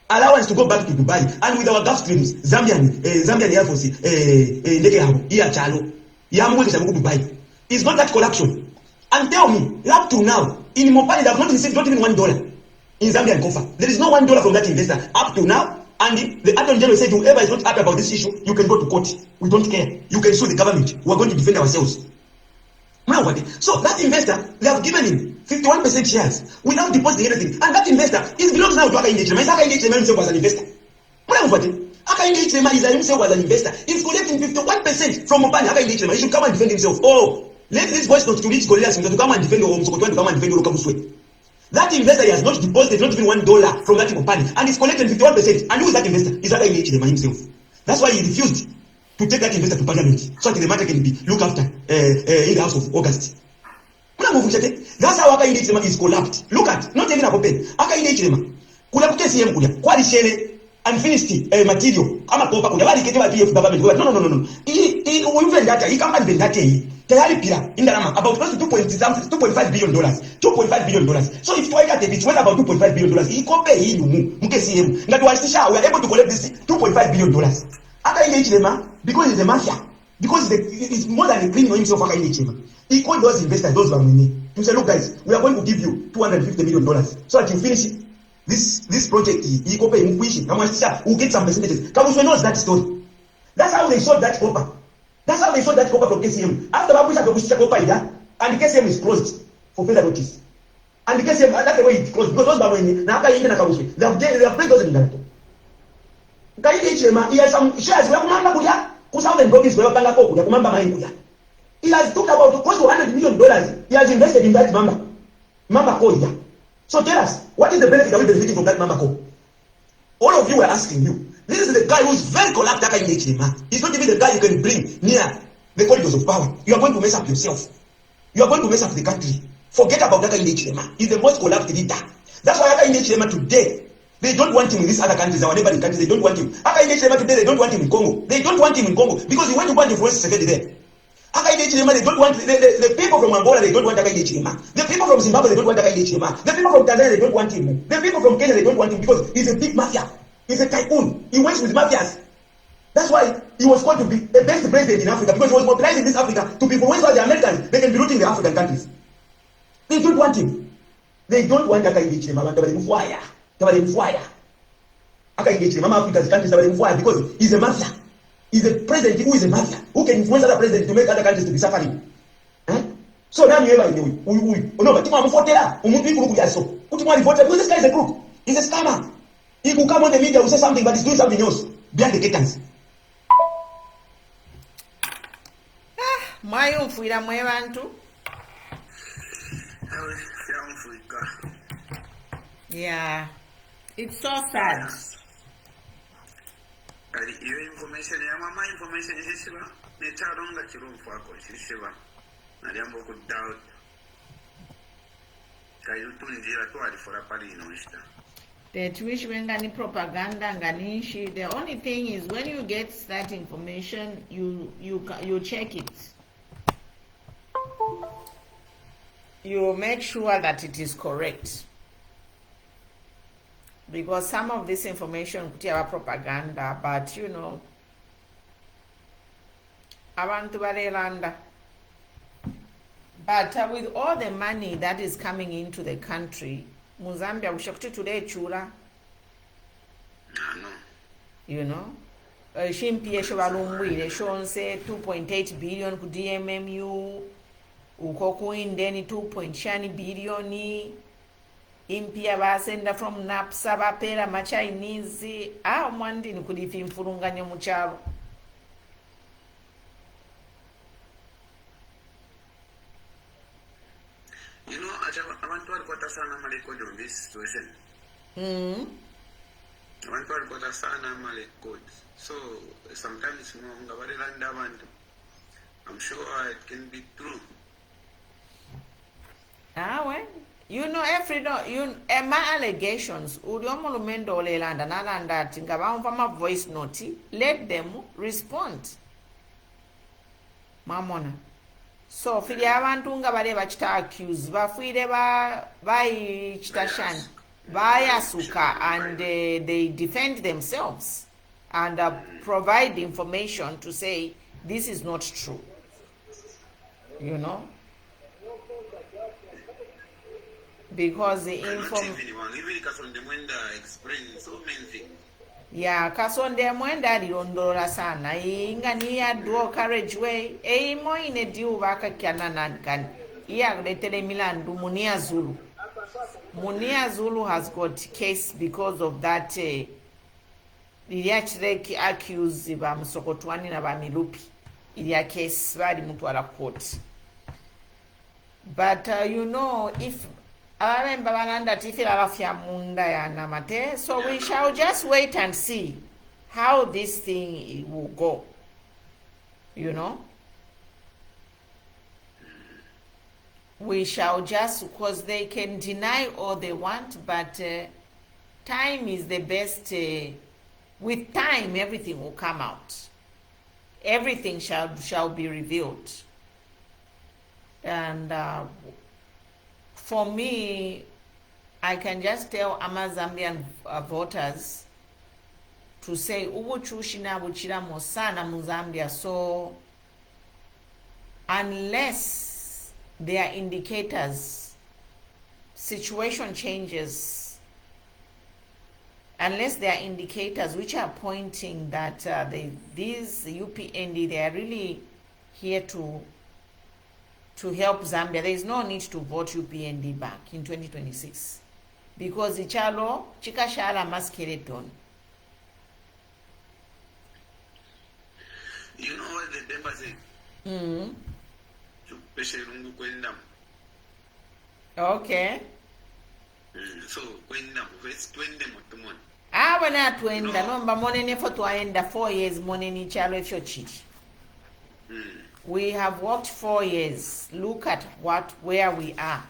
allowance to go back to Dubai, and with our Gulf streams, Zambian Air Force, ndeke yabo iya chalo yamwekesha ku Dubai. Is not that corruption? And tell me, up to now, in Mopani, they have not received not even $1 in Zambian Kofa. There is no $1 from that investor up to now. And the Attorney General said, whoever is not happy about this issue, you can go to court. We don't care. You can sue the government. We are going to defend ourselves. So that investor, they have given him 51% shares without depositing anything. And that investor belongs now to Aka Indechema. Aka Indechema himself as an investor. Aka Indechema is himself as an investor. He's collecting 51% from Mopani. Aka Indechema, he should come and defend himself. Oh, let this voice not to reach Goliath to come and defend Msokotwa, to come and defend Kabuswe. That investor he has not deposited not even $1 from that company, and he's collecting 51%. And who is that investor? Is Aka Indechema himself. That's why he refused to take that investor to parliament so that the matter can be looked after in the House of August. That's how Aka Indechema is collapsed. Look at, not even a pen. Aka Indechema. Kula kukesi yemu kulia. Kwa lishele unfinished material. Ama kopa kulia. Wali kete wa PF government. No. He can't invent that. Tayari pia indarama about close to $2.5 billion. $2.5 billion. So if Twitter it's worth about $2.5 billion. He compare hii mukesi yemu. Ngati wasisha we are able to collect this $2.5 billion. Aka Indechema because he's a mafia. Because it's more than a criminal himself. Aka Indechema. He called those investors, those who are money. He said, look guys, we are going to give you $250 million so that you finish it. This project, he will get some percentages. Kabuswe knows that story. That's how they sold that copper. That's how they sold that copper from KCM. After Babusha copper and the KCM is closed for further notice. And the KCM, that's the way it's closed. Because those Babusha, they have paid those in Galato. He has some shares. We have Kumamba Kuya, Kusam and Bobis, we have Bangako, Kumamba Main. He has talked about close to $100 million. He has invested in that Mamba Koya. So tell us, what is the benefit of benefiting from that Mamba Ko? All of you are asking you. This is the guy who is very corrupt. He's not even the guy you can bring near the corridors of power. You are going to mess up yourself. You are going to mess up the country. Forget about Aka Indechema. He's the most corrupt leader. That's why Aka Indechema today, they don't want him in these other countries, our neighboring countries. They don't want him. Aka Indechema today, they don't want him in Congo. They don't want him in Congo because he went to go and influence Sekedi there. Aka Indechema, they don't want the people from Angola, they don't want Aka Indechema. The people from Zimbabwe, they don't want Aka Indechema. The people from Tanzania, they don't want him. The people from Kenya, they don't want him because he's a big mafia. He's a tycoon. He works with mafias. That's why he was called to be the best president in Africa because he was mobilizing this Africa to be influenced by the Americans. They can be looting the African countries. They don't want him. They don't want Aka Indechema. Aka Indechema, Africa's countries are because he's a mafia. He's a president who is a mafia, who can influence other presidents to make other countries to be suffering. So now you ever no, but because this guy is a crook. He's a scammer. He could come on the media and say something, but he's doing something else behind the curtains. Mwayumfuira mwe bantu. Yeah. It's so sad. Iyo information ya mama information ishiba netaronga chirumfu ako ishiba naliambo ku doubt kayutundira to alifora pali inoishita. The Twitch ngani propaganda nganishi. The only thing is when you get that information, you check it. You make sure that it is correct. Because some of this information could have propaganda, but you know, abantu barelanda. But with all the money that is coming into the country, Mozambique ushakti today chula. You know, shimpie shabalumwile shonse 2.8 billion ku DMMU, ukoku indeni 2.shani billion. Impia basenda from NAPSA bapera ma Chinese mwandini kulifi mfurunganya muchalo. You know, abantu walipata sana malekodi on this situation. Abantu walipata sana malekodi. So sometimes munga balelanda abantu. I'm sure it can be true. Well. You know, my allegations, uliomo lumendo olelanda nalanda ati nga bamva ma voice note, let them respond. Mamona. So fili abantu nga bale bachita accuse, bafuire chita shan, bayasuka, and they defend themselves and provide information to say this is not true. You know? Because the even Kasonde Mwenda explained so many things. Yeah, Kasonde Mwenda liondola sana. Inga niya duo carriageway. Mo ine diu waka kiananan kan. Iya letele Milandu Munia Zulu. Munia Zulu has got case because of that. Iliachireki accuse ba Msokotwani na ba Milupi. Ilia case bali mtu ala court. But you know, if so we shall just wait and see how this thing will go, you know. We shall just, because they can deny all they want, but time is the best. With time, everything will come out. Everything shall be revealed. And for me, I can just tell Zambian voters to say ubuchushina buchira mosana mu Zambia. So unless there are indicators, situation changes. Unless there are indicators which are pointing that these UPND, they are really here to help Zambia, there is no need to vote UPND back in 2026 because ichalo chikashala maskeleton. You know what the Demba said? Okay. So kwenda first twende motomoni. Wana twenda nomba monene for twaenda 4 years monene chalo efyo chiti. We have worked 4 years. Look at where we are.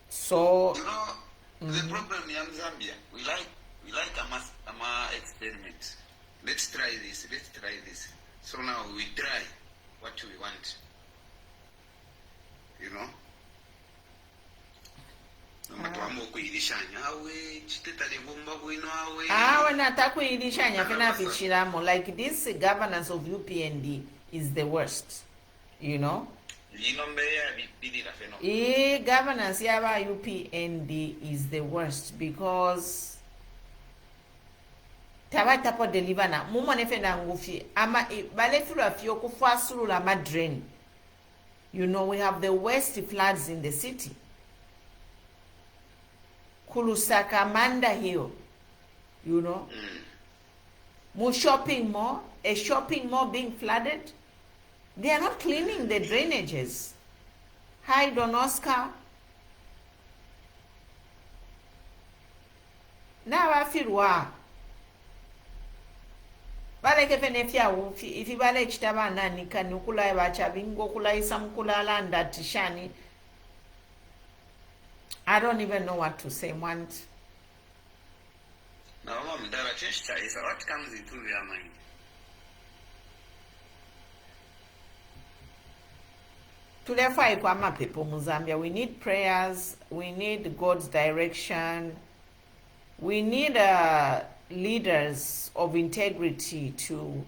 So you know the problem in Zambia, we like a experiment. Let's try this. So now we try what we want. You know? Like this governance of UPND is the worst, you know. Governance yaba UPND is the worst because tabatapo deliver na mumonefenda ngufi ama balefula fyo kufasulula ma drain. You know, we have the worst floods in the city. Kulusaka Manda Hill, you know. More shopping mall, a shopping mall being flooded. They are not cleaning the drainages. Hi, Don Oscar. Now I feel wow. Bale kefenefia if you bale chitaba nani kanukula bacha bingo kula isamkula landa tishani. I don't even know what to say. Now, what comes into your mind? People in Zambia, we need prayers. We need God's direction. We need leaders of integrity to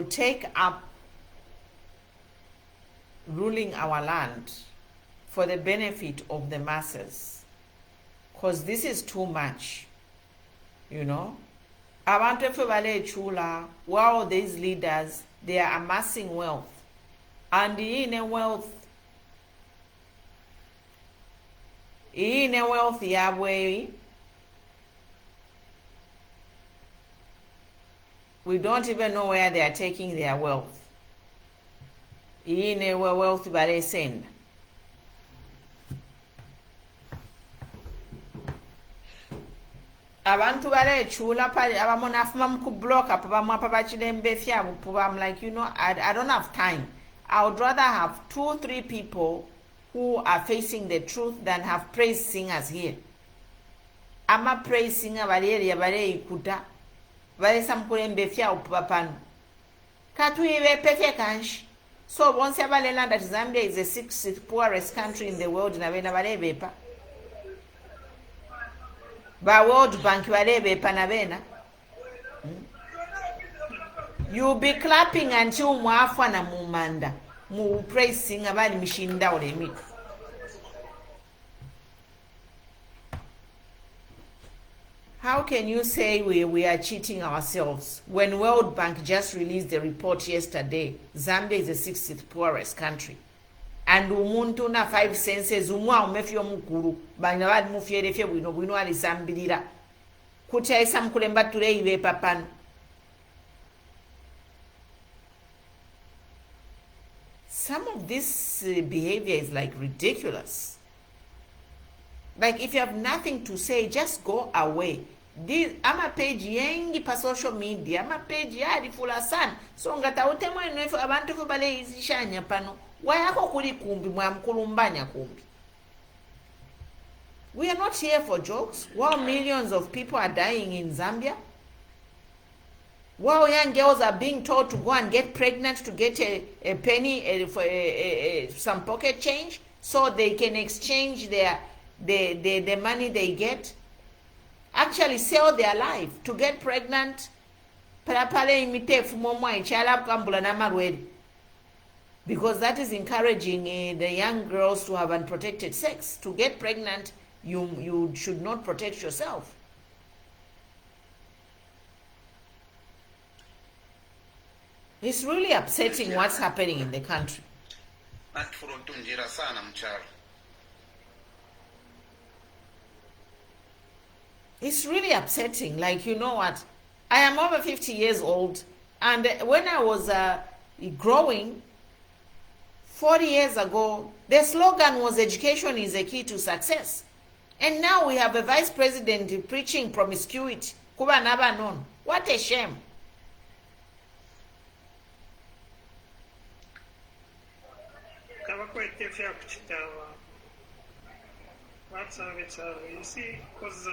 take up ruling our land for the benefit of the masses, because this is too much, you know. Abantu febale chula, wow, these leaders, they are amassing wealth, and in a wealth Yahweh, we don't even know where they are taking their wealth. In a wealth bale send. Abantu bale chula pa abamona afuma mku block up abamwa pa bachilembe fya bupuba. I'm like, you know, I don't have time. I would rather have 2-3 people who are facing the truth than have praise singers here. I'm a praise singer vale ikuta vale samkulembe fya upapano katuive peke kanshi. So once you learn that Zambia is the 6th poorest country in the world, na bena balebepa ba World Bank balebepa na bena. You'll be clapping until mwafwa na mumanda mu praising abali mishinda olemi. How can you say we are cheating ourselves when World Bank just released the report yesterday? Zambia is the 6th poorest country. And umuntu na 5 senses umwa umefyo mukuru banya bali mufyere fye bwino ali zambilira kutya isa mkulemba tule ibe papano. Some of this behavior is like ridiculous. Like if you have nothing to say, just go away. I'm a page yengi pa social media. I'm a page yadi fula sana. So ngata utemo inefu abantu fubale izishanya pano. Wayako kuli kumbi mkulumbanya kumbi. We are not here for jokes. While millions of people are dying in Zambia. While young girls are being told to go and get pregnant to get a penny for some pocket change so they can exchange the money they get, actually sell their life to get pregnant, because that is encouraging the young girls to have unprotected sex. To get pregnant, you should not protect yourself. It's really upsetting what's happening in the country. It's really upsetting. Like, you know what? I am over 50 years old, and when I was growing 40 years ago, the slogan was education is a key to success. And now we have a vice president preaching promiscuity. Kuba naba non. What a shame. You see, because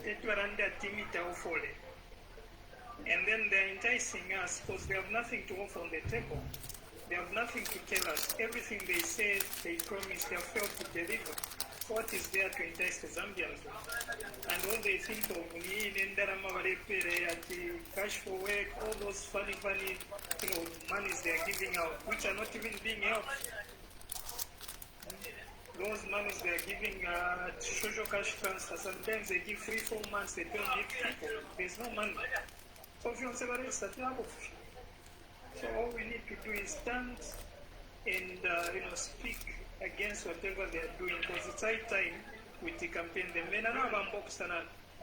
they were under timid folly. And then they're enticing us because they have nothing to offer on the table. They have nothing to tell us. Everything they say, they promise, they have failed to deliver. What is there to entice the Zambians? And all they think of cash for work, all those funny, monies they are giving out, which are not even being helped. Those monies they are giving social cash transfer, sometimes they give 3-4 months, they don't give people. There's no money. So if you want to say so all we need to do is stand and speak against whatever they are doing, because it's high time with the campaign. The men are not box and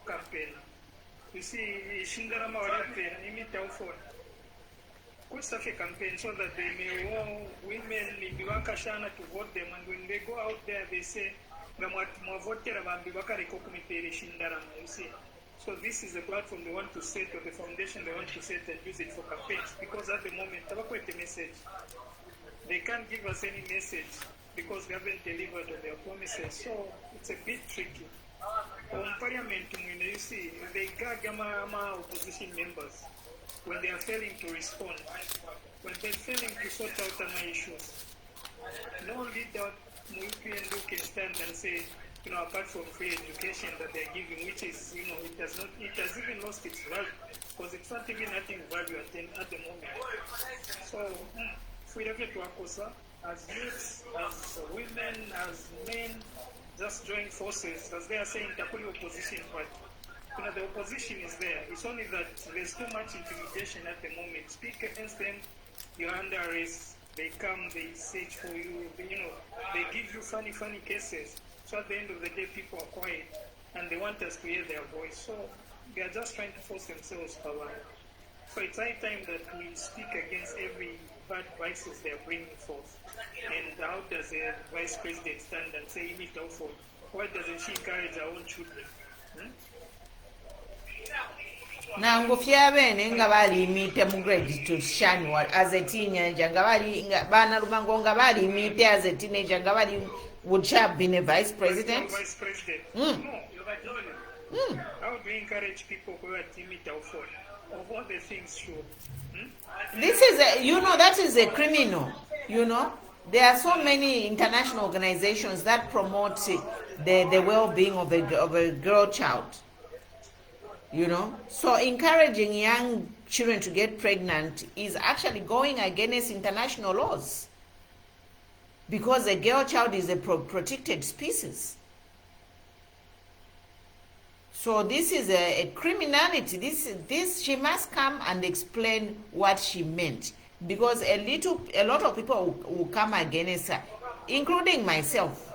campaign. You see, Shindarama good stuff a campaign so that they may want women in Biwakashana to vote them, and when they go out there they say you see. So this is a platform they want to set, or the foundation they want to set and use it for campaigns, because at the moment they can't give us any message because they haven't delivered on their promises. So it's a bit tricky. On parliament, you see, they gag opposition members when they are failing to respond, when they're failing to sort out my issues. No leader can stand and say, apart from free education that they're giving, which is, it has even lost its value, because it's not even adding value at the moment. So, as youths, as women, as men, just join forces, as they are saying, Takuri opposition, but the opposition is there. It's only that there's too much intimidation at the moment. Speak against them, you're under arrest. They come, they search for you, they give you funny cases. So at the end of the day, people are quiet, and they want us to hear their voice. So they are just trying to force themselves power. So it's high time that we speak against every bad vices they are bringing forth. And how does a vice president stand and say, why doesn't she encourage her own children? nangu fyabene nga balimite mu grade to shani as a teenager nga bali bana lubango nga balimite as a teenager nga bali would she have been a vice president? Vice president. Mm. No. How do you encourage people who are timid of all the things you? This is that is a criminal, There are so many international organizations that promote the well-being of a girl child, So encouraging young children to get pregnant is actually going against international laws because a girl child is a protected species. So this is a criminality. This she must come and explain what she meant, because a lot of people will come against her, including myself.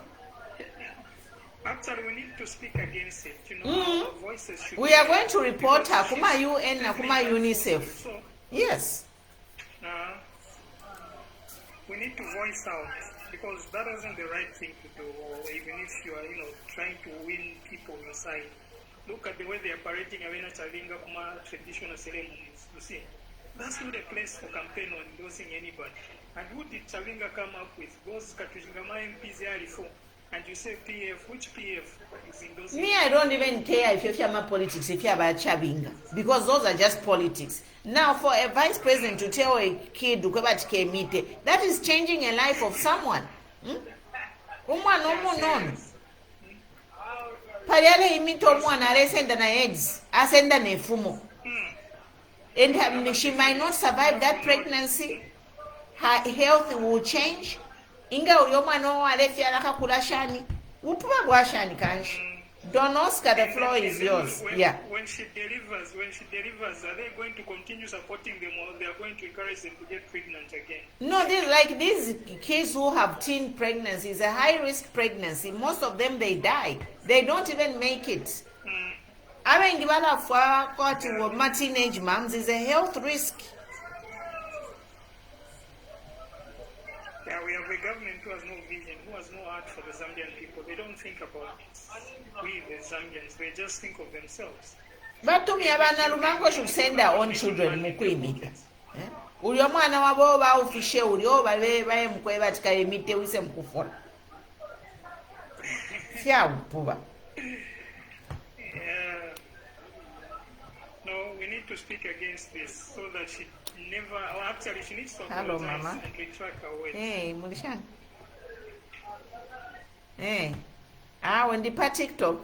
Actually, we need to speak against it. Our voices should. We are going to report her kuma UN na kuma UNICEF. So, yes. We need to voice out, because that isn't the right thing to do. Or even if you are, trying to win people on your side. Look at the way they are parading Avena Chavinga Kuma traditional ceremonies. You see, that's not a place for campaign or endorsing anybody. And who did Chavinga come up with? Those Katujingama MPs are for. And you say PF, which PF is endorsing? Me, I don't even care if you're about politics, if you're about Chavinga, because those are just politics. Now, for a vice president to tell a kid, that is changing a life of someone. Paliale imito omwana alesenda na AIDS, asenda nefumo. And she might not survive that pregnancy. Her health will change. Inga uyomano alefya lakakula shani. Upuba gwa shani kanshi. Don Oscar, the floor is yours. Yeah. When she delivers, are they going to continue supporting them, or they are going to encourage them to get pregnant again? No, these kids who have teen pregnancies, a high-risk pregnancy, most of them, they die. They don't even make it. I mean, for teenage moms is a health risk. Yeah, we have a government who has no vision, who has no heart for the Zambian people. They don't think about we, the Zambians. They just think of themselves. But to me, Lumango should send their own children mukwimita. Uli omwana wabo baufishe uli baye mukwe batika emite wise mukufora. Fya upuba. No, we need to speak against this so that she never, or actually she needs to Hello, apologize Mama. and retract her words. Hey, Mulishan. Hey. When the TikTok.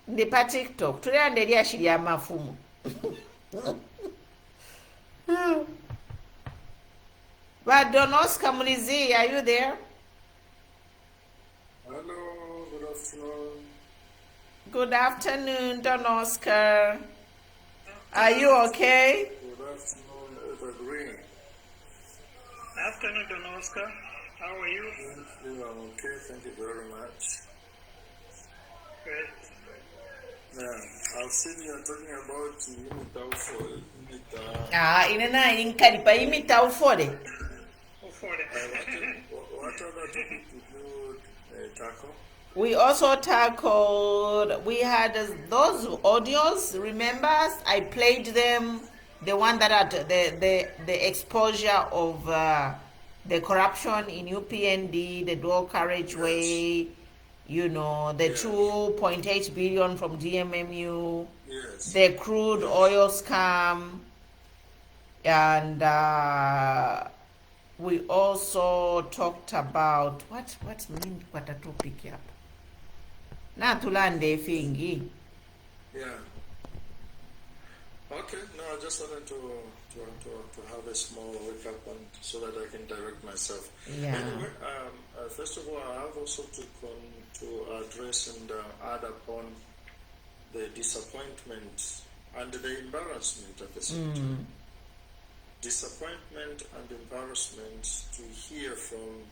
Ndipa TikTok. Tuliandelia shiri ya mafumu. But Don Oscar Mulizi, are you there? Hello, good afternoon. Good afternoon, Don Oscar. Are you okay? Good afternoon, Evergreen. Afternoon, Don Oscar. How are you? Thank you, I'm okay, thank you very much. Great. Yeah, I've seen you are talking about unit. Inena inkalipa imita ufode. What other topic did you tackle? We also tackled, we had those audios, remember? I played them, the one that had the exposure of the corruption in UPND, the dual carriageway, the 2.8 billion from DMMU, Yes. the crude oil scam, and we also talked about, what a topic here? Natulande fingi. Yeah. Okay, no, I just wanted to have a small wake up and so that I can direct myself. Yeah. Anyway, first of all, I have also to address and add upon the disappointment and the embarrassment at the same time. Disappointment and embarrassment to hear from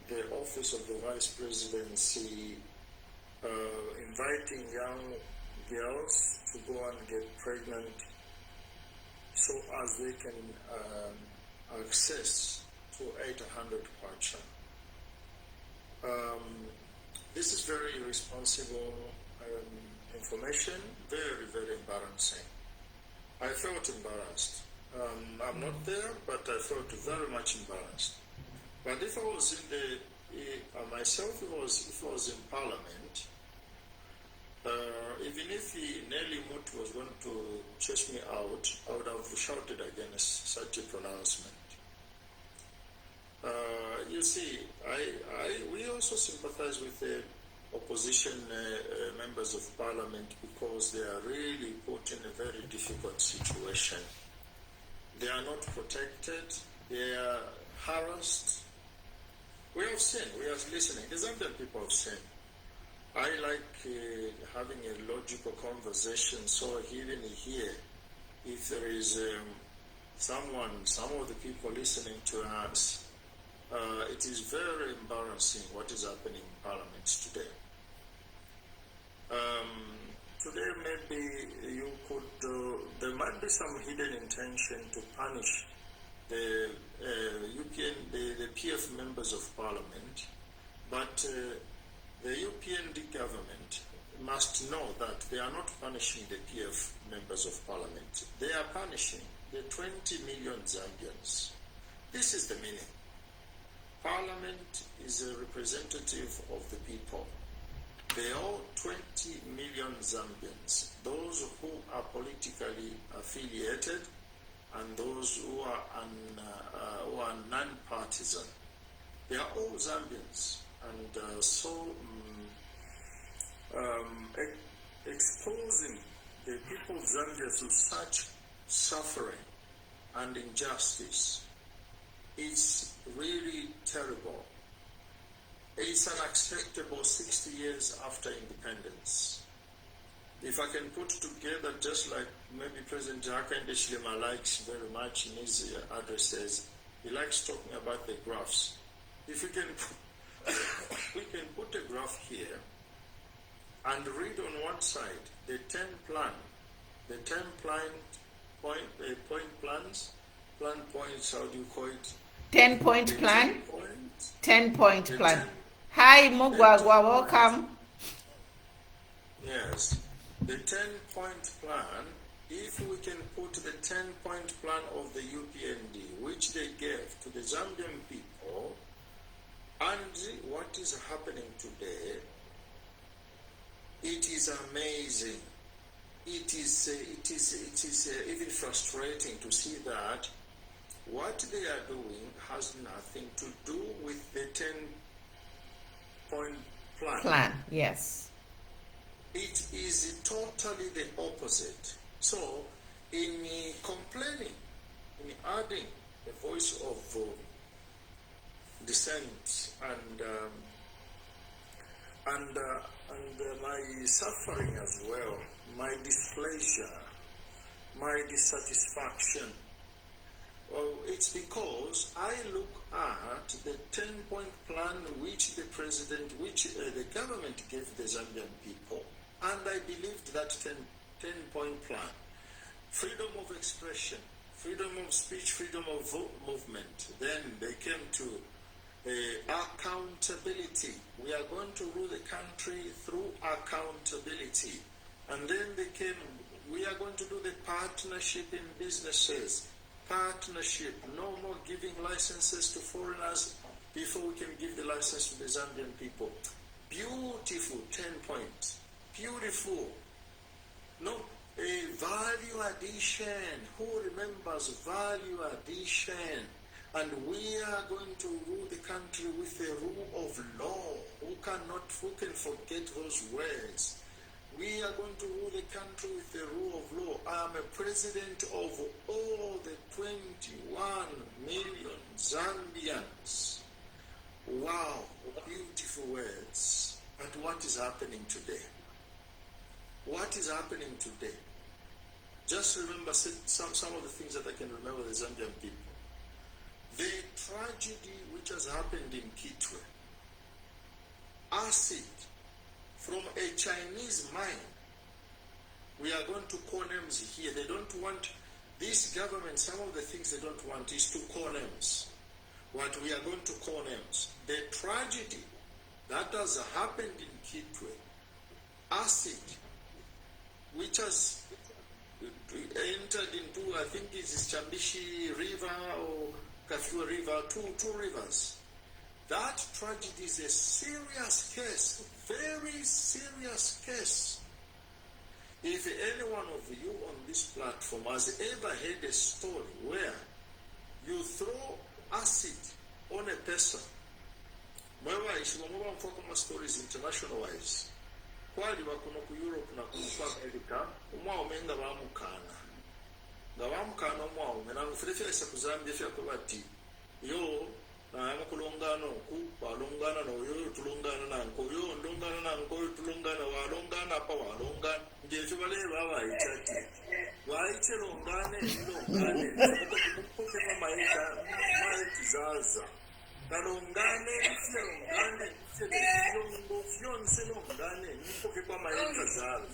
the office of the vice presidency inviting young girls to go and get pregnant so as they can access to 800 kwacha. This is very irresponsible information, very, very embarrassing. I felt embarrassed. I'm not there, but I felt very much embarrassed. But if I was in the myself, if I was in Parliament, even if Nelly Mut was going to chase me out, I would have shouted against such a pronouncement. You see, we also sympathize with the opposition members of Parliament because they are really put in a very difficult situation. They are not protected, they are harassed. We have seen, we are listening, the Zambian people have seen. I like having a logical conversation, so even here, if there is some of the people listening to us, it is very embarrassing what is happening in Parliament today. Today maybe you could, there might be some hidden intention to punish the the PF members of Parliament, but the UPND government must know that they are not punishing the PF members of Parliament. They are punishing the 20 million Zambians. This is the meaning. Parliament is a representative of the people. They are 20 million Zambians, those who are politically affiliated and those who are non-partisan. They are all Zambians, and exposing the people of Zambia to such suffering and injustice is really terrible. It's unacceptable 60 years after independence. If I can put together, just like maybe President Hakainde Hichilema likes very much in his addresses, he likes talking about the graphs. If we can, we can put a graph here and read on one side the 10 points, how do you call it? 10-point plan? 10-point plan. Hi, Mugwagwa, welcome. Yes. The 10-point plan, if we can put the 10-point plan of the UPND, which they gave to the Zambian people, and what is happening today, it is amazing. It is even frustrating to see that what they are doing has nothing to do with the 10-point plan. Yes. It is totally the opposite. So, in complaining, in adding the voice of dissent and my suffering as well, my displeasure, my dissatisfaction, well, it's because I look at the 10-point plan which the the government gave the Zambian people. And I believed that 10-point plan, freedom of expression, freedom of speech, freedom of movement. Then they came to accountability. We are going to rule the country through accountability. And then they came, we are going to do the partnership in businesses. Partnership, no more giving licenses to foreigners before we can give the license to the Zambian people. Beautiful 10 points. Beautiful. No, a value addition. Who remembers value addition? And we are going to rule the country with the rule of law. Who can forget those words? We are going to rule the country with the rule of law. I am a president of all the 21 million Zambians. Wow, beautiful words. And what is happening today? What is happening today? Just remember some of the things that I can remember the Zambian people. The tragedy which has happened in Kitwe. Acid from a Chinese mine. We are going to call names here. They don't want, this government, some of the things they don't want is to call names. What we are going to call names. The tragedy that has happened in Kitwe, acid, which has entered into, I think it's Chambishi River or Kafue River, two rivers. That tragedy is a serious case, very serious case. If any one of you on this platform has ever heard a story where you throw acid on a person, stories international wise, kwali bakuno ku Europe na ku America, umwaume nga bamukana umwaume na mfirefesa ku Zambia fya kubati yo na kulongana ku balongana no yo tulongana na nko yo ndongana na nko yo tulongana walongana pa walongana ngezo bale baba ichati waiche longane kuko maika zaza kalongane longane longo fionse longane nipoke kwa maika zaza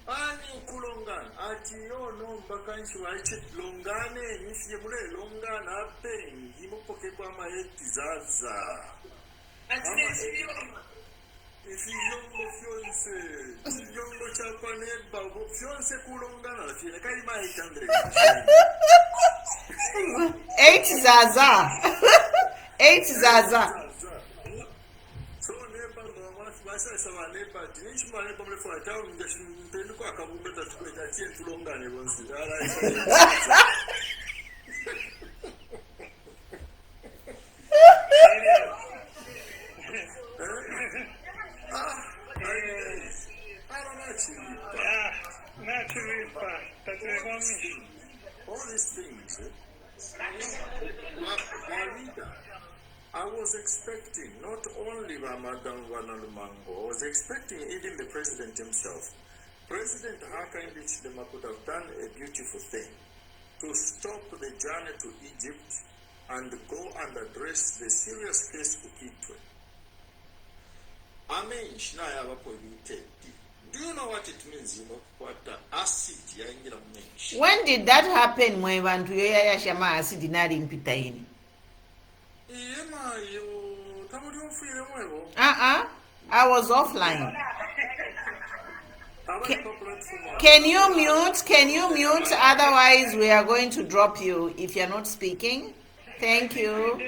ani kulongana ati yo nomba kanshi waiche longane nifye mule longana ape nipoke kwa maika zaza ifiyongo fionse chiyongo chapane babo fionse kulongana la fine kai mai tandre 8 zaza 8 zaza so neba ndo basa sama neba tinishi mane pomle fo atawo ndashimpendi kwa kabumbe takweta tie tulongane bonsi ala all these things, I was expecting not only Madam Wanalumango, I was expecting even the president himself. President Hakainde Hichilema could have done a beautiful thing to stop the journey to Egypt and go and address the serious case of Kitwe. Amen, Shnaya polluted. Do you know what it means, what the acid yaingira menshi? When did that happen when bantu yoya shama acid nali mpita ini? Yema yo tamuri ofire mwevo. I was offline. Can you mute? Otherwise we are going to drop you if you're not speaking. Thank you.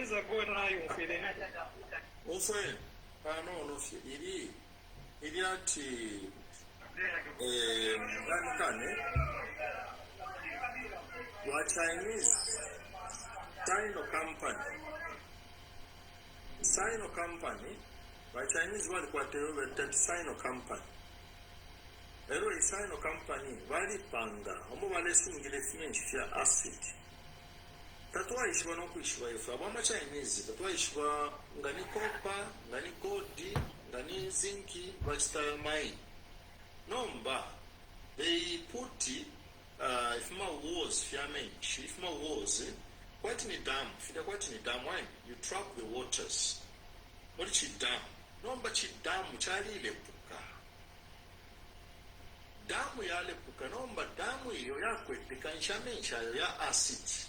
Chinese Sino company, Chinese wali kwa tewe Sino company. Ero Sino company wali panga, omo wale singile finchi fya acid. Tatwa ishwa no kuishwa ifa, abama Chinese tatwa ishwa ngani copper, ngani gold, ngani zinki, style mine. Nomba, they put if my wars, if my wars, quite in a dam, why? You trap the waters. What is it dam? No, but she dam, Charlie Lepuka. Dam, we are Lepuka, no, but dam, we are quick, the Kanshaman, ya acid.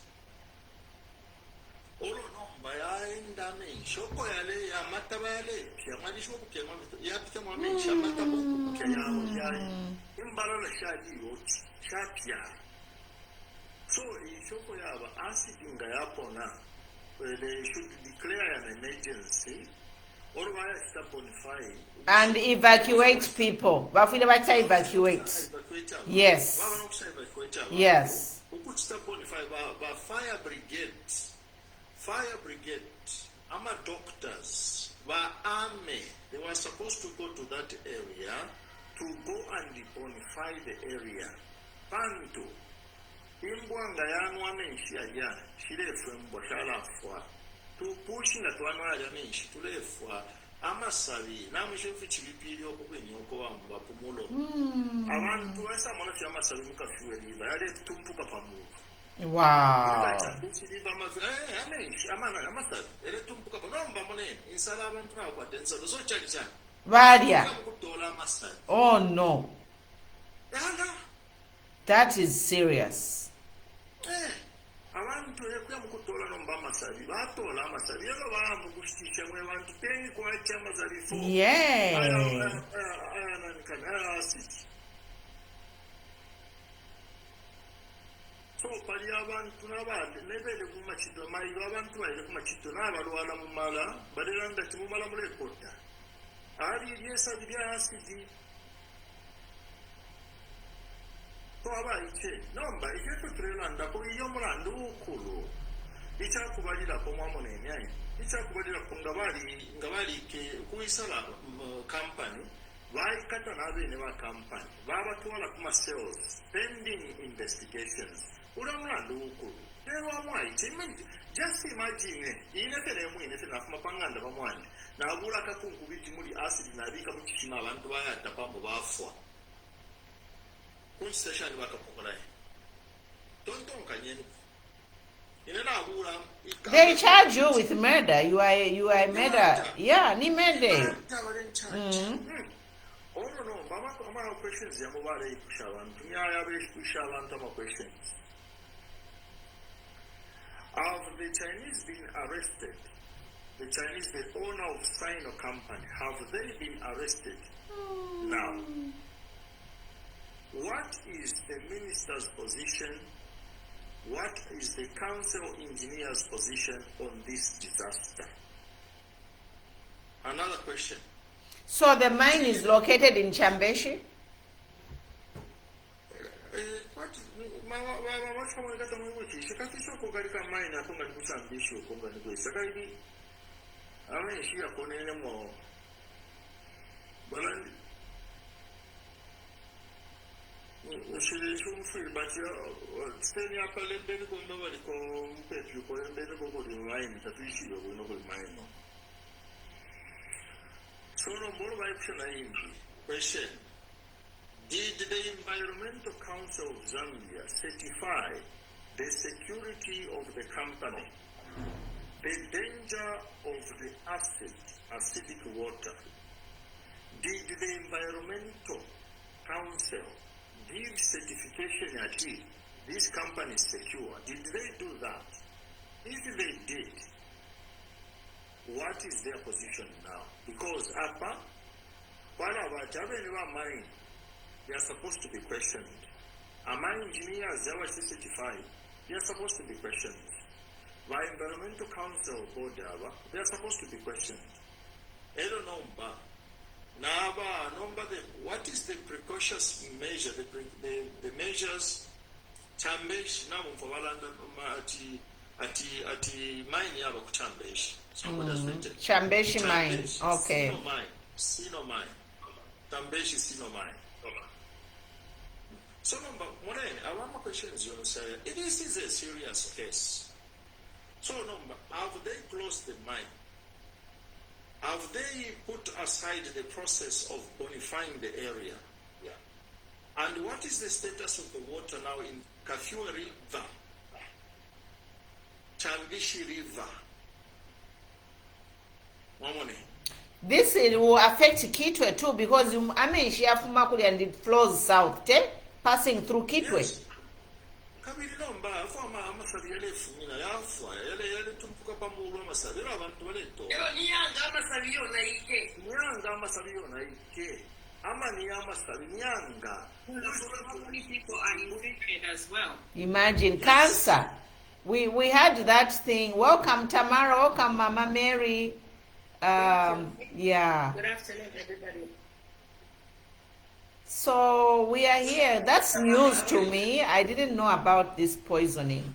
Olo no, by in damage, Shokoyale, Yamatabale, Yamadisho, Yaptamaman, Shamatabu, Imbala Shadi, Shapia. So, Shokoyaba acid in Gayapona, where they should declare an emergency, or bonfire. And evacuate people. Evacuate. Yes. Yes. Fire brigade, ama doctors, army, they were supposed to go to that area to go and bonfire the area. Panto, imbwanga yanwa menshi ya, shirefu mboshala fwa. To push na tuanwa ya menshi, tulefwa, ama sabi, na mshefu chilipili okukwenye okowa mbapumulo. Awantu wesa mwanafi ama sabi muka fuwe riva, yale tumpuka pamu. Wow. Varia. Oh no. That is serious. abantu ekuya mukutola nomba amasabi batola amasabi ero bamukushikisha mwe bantu teni kwacha amazalifo so pali abantu n'abandi nebele kumakido mayigo abantu baire kumakido n'abalwala mumala baliranda kimumala mulekota ali ebyesabye bya asidi twabaike nomba ekyo turelanda iyo mulanda ukulu icyakubalira ko mwamunene ayi icyakubalira ko nga bali kuisala company baikata n'abene ba company babatwala kuma sales pending investigations ula mulanda ukulu lero amwaite just imagine inefere mwine nafuma panganda bamwani nabula kakunkubiti muli acid nabika mukishima abantu bayata pambo bafwa station bakakola tontonka nyeni they charge you with murder. You are murder. Yeah, ni murder. Oh no, mama questions yamubale kushabantu nyayabe kushabantu ama questions. Have the Chinese been arrested? The Chinese, the owner of Sino company, have they been arrested? Now, what is the minister's position? What is the council engineer's position on this disaster? Another question. So the mine is located in Chambeshi? But staying up a little bit of nobody call you for a better go to line that we see over no mine. So no more option. Question. Did the Environmental Council of Zambia certify the security of the company, the danger of the acidic water? Did the Environmental Council give certification at this company is secure? Did they do that? If they did, what is their position now? Because apa, mine, they are supposed to be questioned. Am I engineers they were certified? They are supposed to be questioned. By Environmental Council board, they are supposed to be questioned. I don't know, but what is the precautious measure, the measures Chambesh now for Valanda ati mine yaba ku Chambesh. Chambeshi mine. Okay. Sino mine. Chambeshi Sino mine. So number one, I want my questions you say this is a serious case. So number have they closed the mine? Have they put aside the process of bonifying the area? Yeah. And what is the status of the water now in Kafue River, Chambishi River? This will affect Kitwe too because she and it flows south, passing through Kitwe. Yes. As well. Imagine cancer. We had that thing. Welcome Tamara, welcome Mama Mary. Yeah. Good afternoon, everybody. So we are here. That's news to me. I didn't know about this poisoning.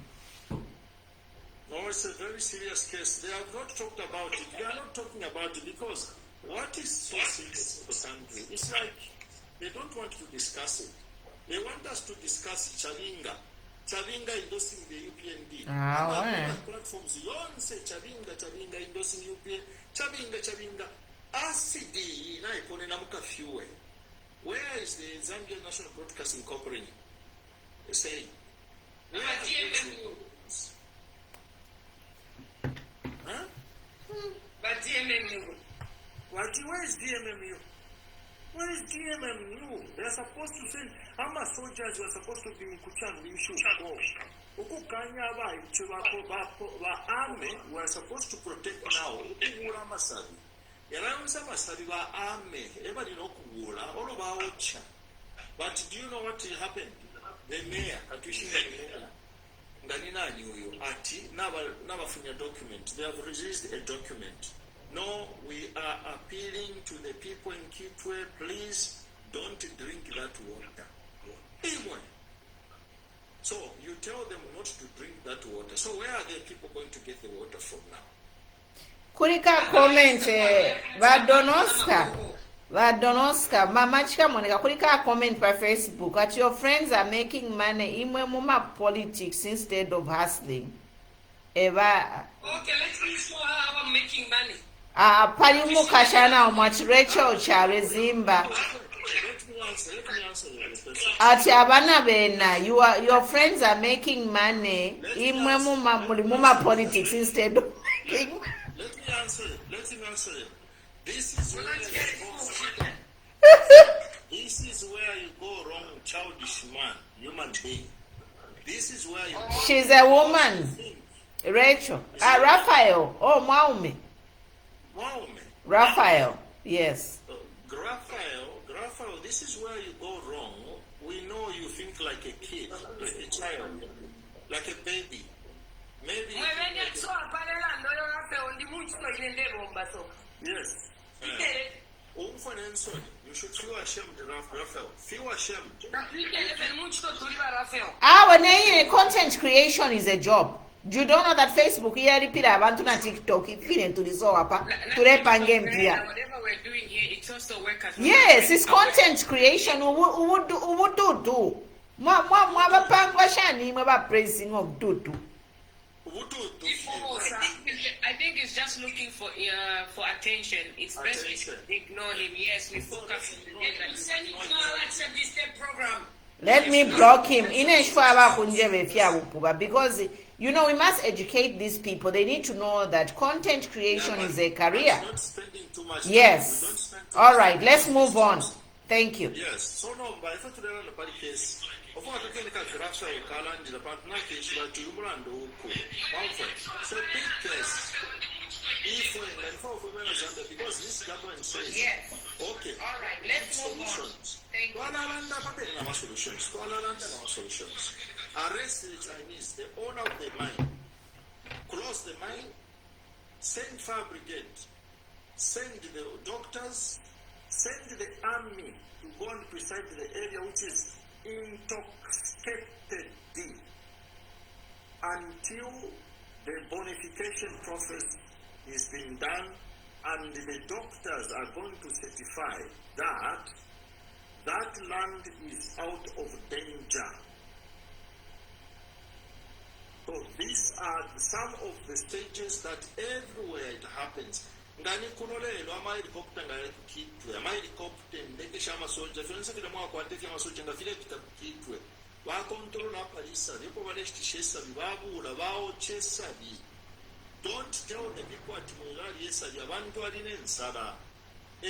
No, it's a very serious case. They have not talked about it. They are not talking about it because what is so serious for country? It's like they don't want to discuss it. They want us to discuss Chavinga. Chavinga endorsing the UPND. Platforms, you all say Chavinga endorsing UPND. Chavinga. ACD, where is the Zambian National Broadcasting Corporation? They say, where are those? Huh? But DMMU. Where is DMMU? Where is GMMU? They are supposed to send, how much soldiers were supposed to be in Kuchan, Ukukanya ba army were supposed to protect now. Ukugura masabi. Yaranza masabi ba army. Everybody know kugura. All about ocha. But do you know what happened? The mayor, Danina knew ati never find a document. They have released a document. No, we are appealing to the people in Kitwe, please don't drink that water. Anyway. So you tell them not to drink that water. So where are the people going to get the water from now? Kulika comment Vadonoska Mama Chikamonika Kulika comment by Facebook that your friends are making money in muma politics instead of hustling. Eva Okay, let's be sure how I'm making money. Palimu Kashana much Rachel Charezimba. Let me answer Ati abana bena, your friends are making money in muma politics instead of making. Let me answer it. This is where you go wrong, childish man, human being. This is where you go. She's a woman. Rachel. Raphael. Oh, Maume. Raphael. Yes. Raphael, this is where you go wrong. We know you think like a kid, like a child, like a baby. Maybe. Yes. You should feel ashamed, Raphael. Feel ashamed. Content creation is a job. You don't know that Facebook here repeat abantu na TikTok feeling to this apa to repangem here. Whatever we're doing here, it's also work as well. Yes, it's content creation. Who do. Mwa shani mwa praising of do. I think it's just looking for attention. It's best we ignore him. Yes, we focus on the program. Let me block him. Because we must educate these people. They need to know that content creation is a career. Yes. All right, let's move on. Thank you. Yes. So no, but if you don't know the case, of what I think graph I can't the partner case that you so big case. If and for women because this government says yes. Okay. All right, let's move on. Thank you. Solutions. Arrest the Chinese, the owner of the mine. Close the mine. Send fire brigade. Send the doctors. Send the army to go and preside the area which is intoxicated until the bonification process is being done and the doctors are going to certify that that land is out of danger. So these are some of the stages that everywhere it happens. Ngani kunolelo ama helicopter ngale kukitwe ama helicopter ndege shama soja fense kile mwa kwa teke amasoja ngafile kitakukitwe wa control na palisa ndipo wale stishesa bibabu la bao chesa bi. Don't tell the people at Mungari yes abantu aline nsala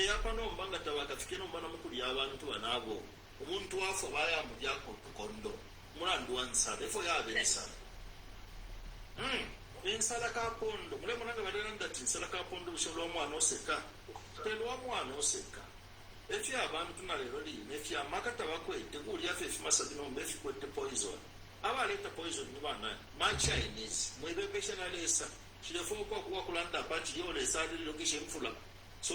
hapa no mbanga tabakafike no mbana mukuli abantu banabo umuntu wafo baya mu byako tukondo mulandu wansala efo yabe nsala insala kapondo mule munanga badana ndati insala kapondo busholo mwana oseka telo mwana oseka efi abantu nalero lime efi amakata bakwete kuli afi masadi no mbefi kwete poison abaleta poison ni bana ma Chinese mwebepesha nalesa chilefo kwa kulanda pati yole sadi location fula. So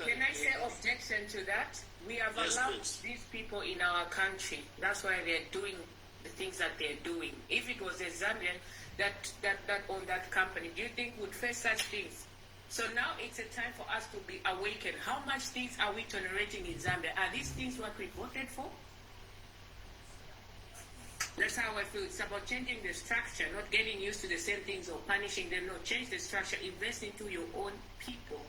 can I say objection to that? We have allowed these people in our country. That's why they're doing the things that they're doing. If it was a Zambian that owned that company, do you think would face such things? So now it's a time for us to be awakened. How much things are we tolerating in Zambia? Are these things what we voted for? That's how I feel. It's about changing the structure, not getting used to the same things or punishing them. No, change the structure. Invest into your own people.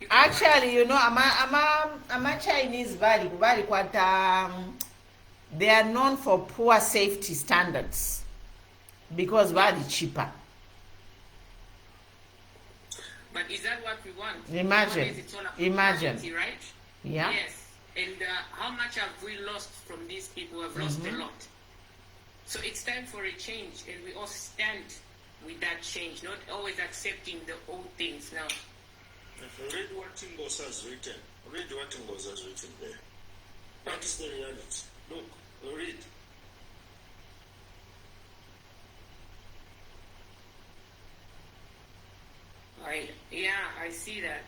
Actually, I'm a Chinese body what they are known for poor safety standards because very cheaper. But is that what we want? Imagine. Nowadays it's all about Imagine. quality, right? Yeah. Yes. And how much have we lost from these people? Have lost a lot. So it's time for a change, and we all stand with that change, not always accepting the old things now. Read what Ingos has written. Read what Ingos has written there. That is the reality. Look, read. Yeah, I see that.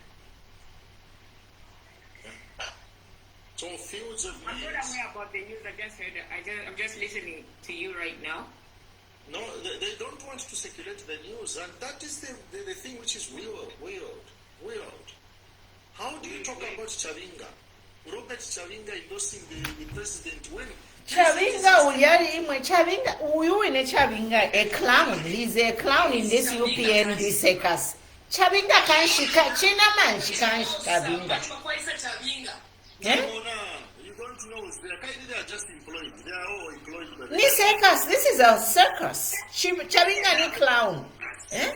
So fields of I'm not means. aware about the news. I'm just listening to you right now. No, they don't want to circulate the news, and that is the thing which is weird. How do you talk about Chavinga? Robert Chavinga endorsing the president when Chavinga, you in a Chavinga, a clown. He's a clown in this UPND circus. Chavinga can't shika, China man, she can't Chavinga. You don't know, they are just employed. They are all employed by the This circus, this is a circus. Chavinga ni clown. Eh?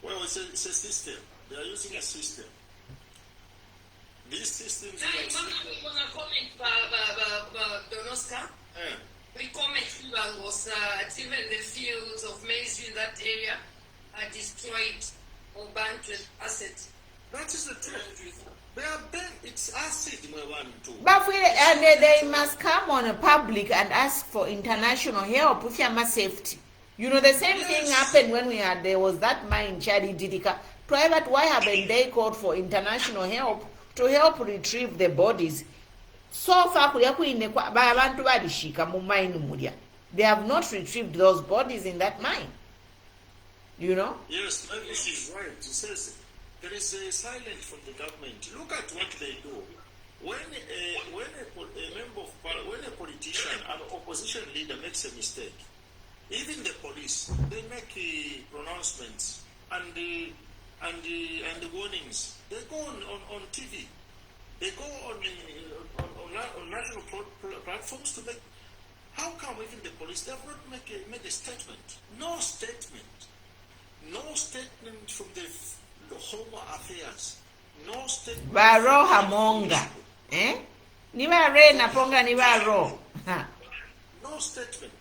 Well, it's a system. They are using a system. These systems We comment was even the fields of maize in that area are destroyed or burnt with acid. that is the truth. They are bent. It's acid, my one too. But they must come on a public and ask for international help with your safety. You know, the same thing happened when there was that mine, Chadi Didika. Private, why haven't they called for international help to help retrieve the bodies? So far, they have not retrieved those bodies in that mine. You know? Yes, this is right. It says there is a silence from the government. Look at what they do. When a politician, an opposition leader makes a mistake, even the police, they make pronouncements and the warnings. They go on TV. They go on national platforms to make. How come even the police, they have not made a statement? No statement. No statement from the Home Affairs. No statement. Baro hamonga. Eh? Niba re na ponga niba ro. No statement.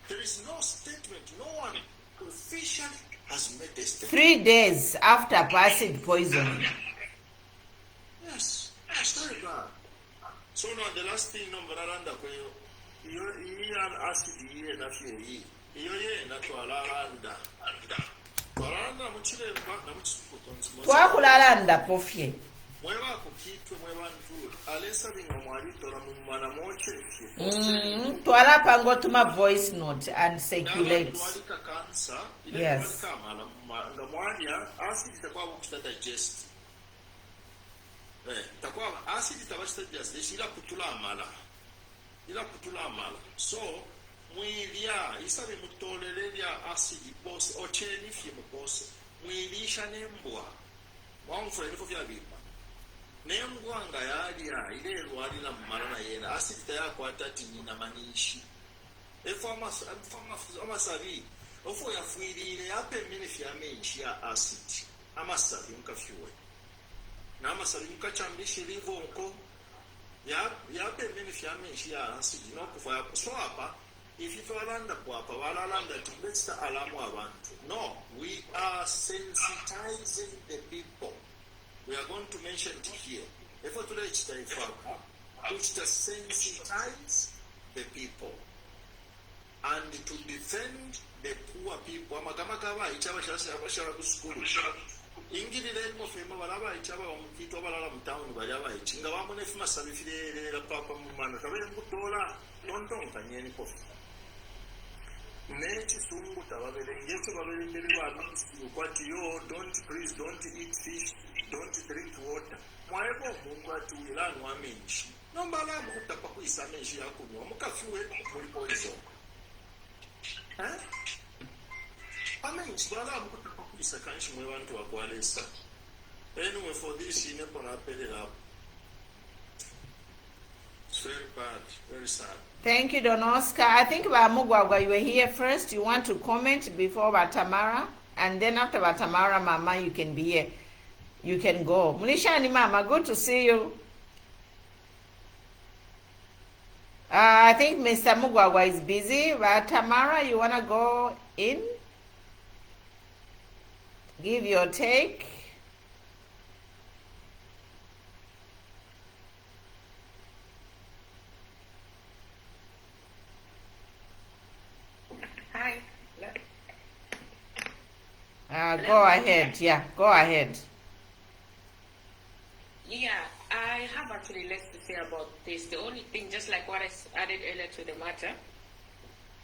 There is no statement. No one officially has made a statement. 3 days after acid poisoning. Yes. Very bad. So now the last thing number aranda kwa you acid here na fie iyo ye na twalaranda. Twalaranda muchiremba na muchisukutonzi. Twakulalanda pofye. Mweba kukitwe mwebantu alesa binga mwali tola mu mwana moche. Twalapa ngo tuma voice note and circulate. Twalika cancer. Yes. Nga mwanya acid itakuwa digest. Takwa acid tabashita digest ila kutula amala. So mwilia isabe mutolelelya acid boss ocheni fye mboss mwilisha nembwa wamfura nifo vya bipa nembwa nga yalya ile lwalina mumala na yena acid tayakwata ati nina manishi efo amasabi ofo yafuirire yapemene fya menshi ya acid amasabi mkafyuwe na amasabi mkachambisha livo nko yapemene fya menshi ya acid no kufa so apa if you walanda kwapa walalanda tumbesta alamu abantu. No, we are sensitizing the people. We are going to mention it here. If I today it's to sensitize the people and to defend the poor people. Amakamakawa itaba shara kuskulu. Ingiri le mo fema balaba itaba omukito balala mtown balaba ichinga bamone fuma sabifire la papa mumana kabele mkutola tonton kanyeni kofi. Nechisungu tababerengetso baberengeri abantu ukwati yo don't eat fish, don't drink water. Mwayebo mungu ati ulanu amenshi. Nombala mukutapa kuisa menshi yakunywa mukafiwe muri poison. Amenshi bala mukutapa kuisa kanshi mwe bantu bakwalesa. Anyway, for this ine pona pelela. It's very bad, very sad. Thank you, Don Oscar. I think Mugwagwa, you were here first. You want to comment before Batamara? And then after Batamara, Mama, you can be here. You can go. Mulishani, Mama, good to see you. I think Mr. Mugwagwa is busy. But Tamara, you want to go in? Give your take. Hi. Go ahead. Yeah, go ahead. Yeah, I have actually less to say about this. The only thing, just like what I added earlier to the matter,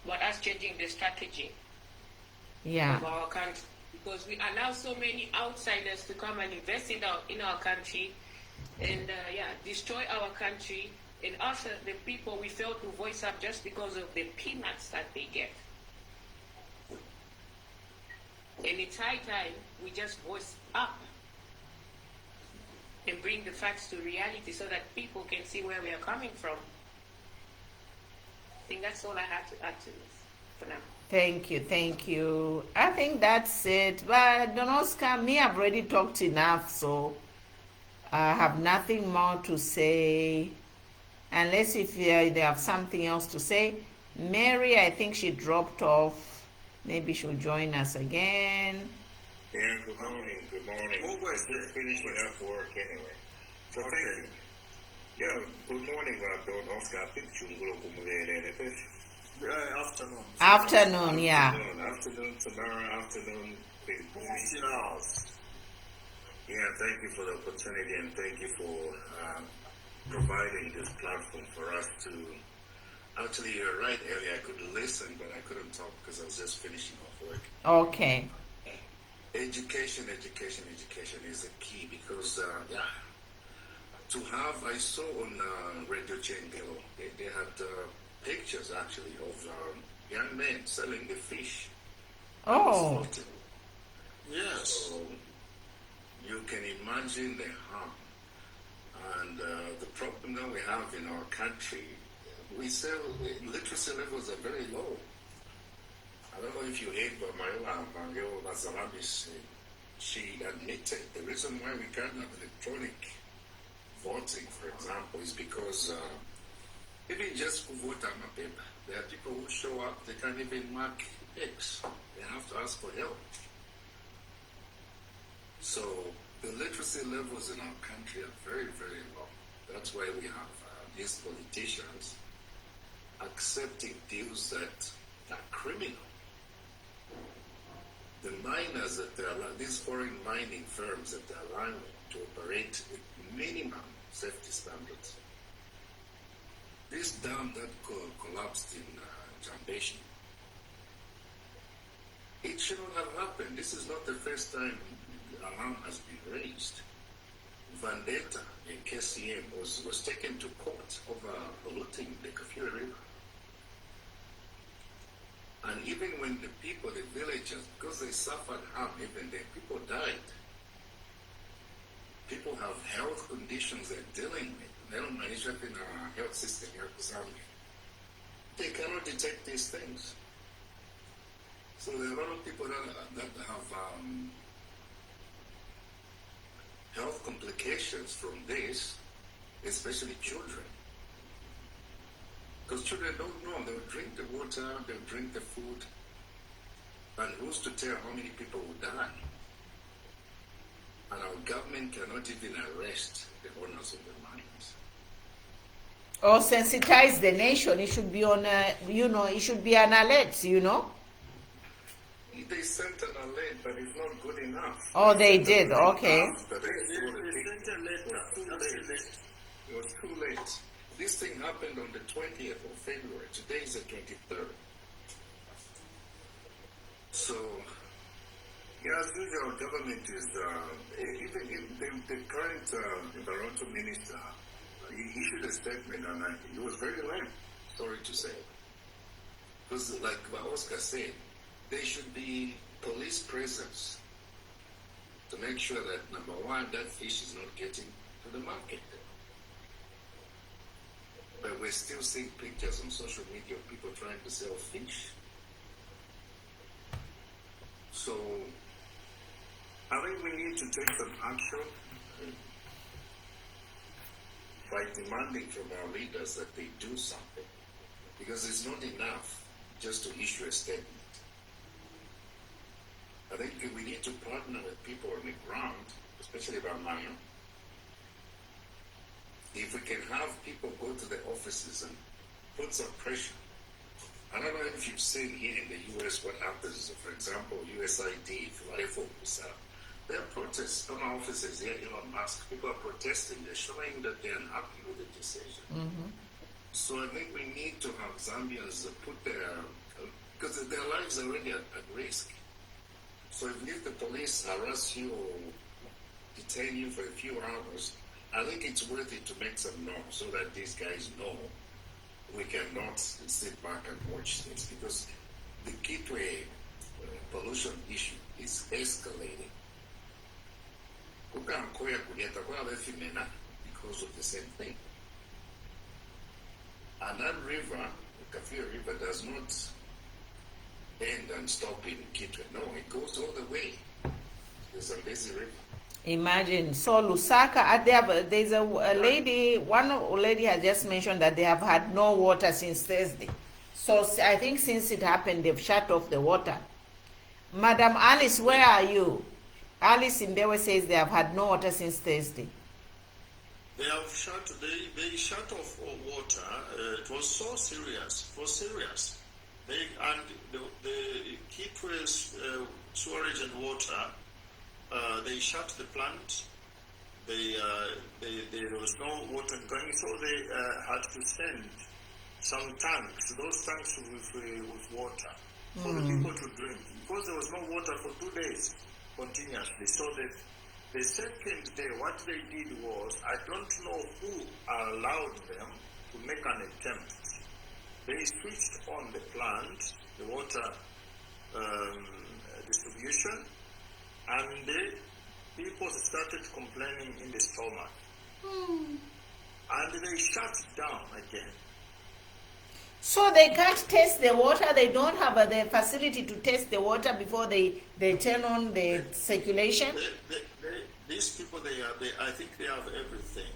about us changing the strategy Yeah. of our country, because we allow so many outsiders to come and invest in our country and destroy our country, and us, the people, we fail to voice up just because of the peanuts that they get. And it's high time we just voice up and bring the facts to reality so that people can see where we are coming from. I think that's all I have to add to this for now. Thank you, thank you. I think that's it. But Don Oscar, me, I've already talked enough, so I have nothing more to say. Unless if they have something else to say. Mary, I think she dropped off. Maybe she'll join us again. Yeah, good morning, good morning. Just finishing up work anyway. So thank you. Yeah, good morning, Don Oscar. I think Afternoon. Afternoon, yeah. Afternoon, tomorrow afternoon, 15 hours. Yeah, thank you for the opportunity and thank you for providing this platform for us to. Actually, you're right, Ellie. I could listen, but I couldn't talk because I was just finishing off work. Okay. Education is the key because, to have, I saw on Radio Chengelo, they had pictures actually of young men selling the fish. Oh. Yes. So you can imagine the harm. And the problem that we have in our country, we sell, literacy levels are very low. I don't know if you heard but Mario Mazalabis, she admitted the reason why we can't have electronic voting, for example, is because even just to vote on a paper, there are people who show up, they can't even mark X. They have to ask for help. So the literacy levels in our country are very, very low. That's why we have these politicians accepting deals that are criminal. The miners that they're allowing, these foreign mining firms that they're allowing to operate with minimum safety standards. This dam that collapsed in Jambeshi, it shouldn't have happened. This is not the first time alarm has been raised. Vendetta in KCM was taken to court over polluting the Kafue River. And even when the people, the villagers, because they suffered harm, even then people died. People have health conditions they're dealing with. They don't manage it in our health system here in Zambia. They cannot detect these things. So there are a lot of people that have health complications from this, especially children. Because children don't know. They'll drink the water, they'll drink the food, and who's to tell how many people will die? And our government cannot even arrest the owners of the mines. Or sensitize the nation. It should be on, it should be an alert, They sent an alert, but it's not good enough. Oh, they did. Okay. It was too late. This thing happened on the 20th of February. Today is the 23rd. So, as usual, government is, even the current environmental minister, he issued a statement, and it was very lame, sorry to say. Because like Oscar said, there should be police presence to make sure that, number one, that fish is not getting to the market. But we're still seeing pictures on social media of people trying to sell fish. So I think we need to take some action by demanding from our leaders that they do something. Because it's not enough just to issue a statement. I think we need to partner with people on the ground, especially Bamayo. If we can have people go to the offices and put some pressure. I don't know if you've seen here in the US what happens. For example, USID, there are protests on our offices here, Elon Musk. People are protesting. They're showing that they're unhappy with the decision. Mm-hmm. So I think we need to have Zambians put their, because their lives are already at risk. So if the police harass you or detain you for a few hours, I think it's worth it to make some noise so that these guys know we cannot sit back and watch this, because the gateway pollution issue is escalating. Because of the same thing. And that river, the Kafir River, does not end and stop in Kitwe. No, it goes all the way. There's a busy river. Imagine. So Lusaka, there's a lady, one lady has just mentioned that they have had no water since Thursday. So I think since it happened, they've shut off the water. Madam Alice, where are you? Alice Imbewe says they have had no water since Thursday. They have shut, they shut off all water. It was so serious, and the Kitwe's sewerage and water, they shut the plant. There was no water going, so they had to send some tanks, those tanks with water for the people to drink, because there was no water for 2 days continuously. So the second day, what they did was, I don't know who allowed them to make an attempt. They switched on the plant, the water distribution, and people started complaining in the stomach. And they shut down again. So they can't test the water? They don't have the facility to test the water before they turn on the circulation? These people, I think they have everything.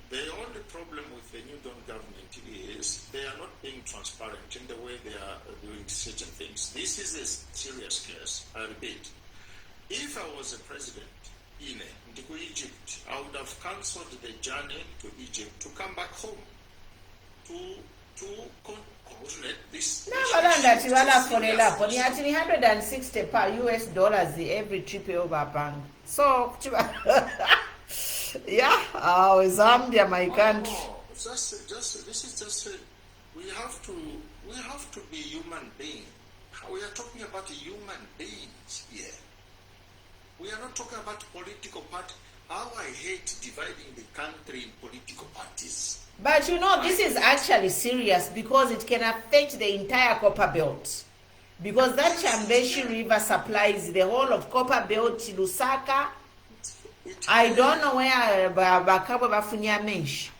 The only problem with the New Dawn government is they are not being transparent in the way they are doing certain things. This is a serious case, I repeat. If I was a president in Egypt, I would have cancelled the journey to Egypt to come back home to coordinate this. No, that you are for the lap. Only at 160 per US dollars every trip over bank. So, yeah, Zambia, my country. This is just we have to be human beings. We are talking about human beings here. We are not talking about political party. How I hate dividing the country in political parties. But you know, this is actually serious because it can affect the entire copper belt. Because that Chambeshi River supplies the whole of copper belt, Lusaka. I don't know where Bakabo Bafunya mention.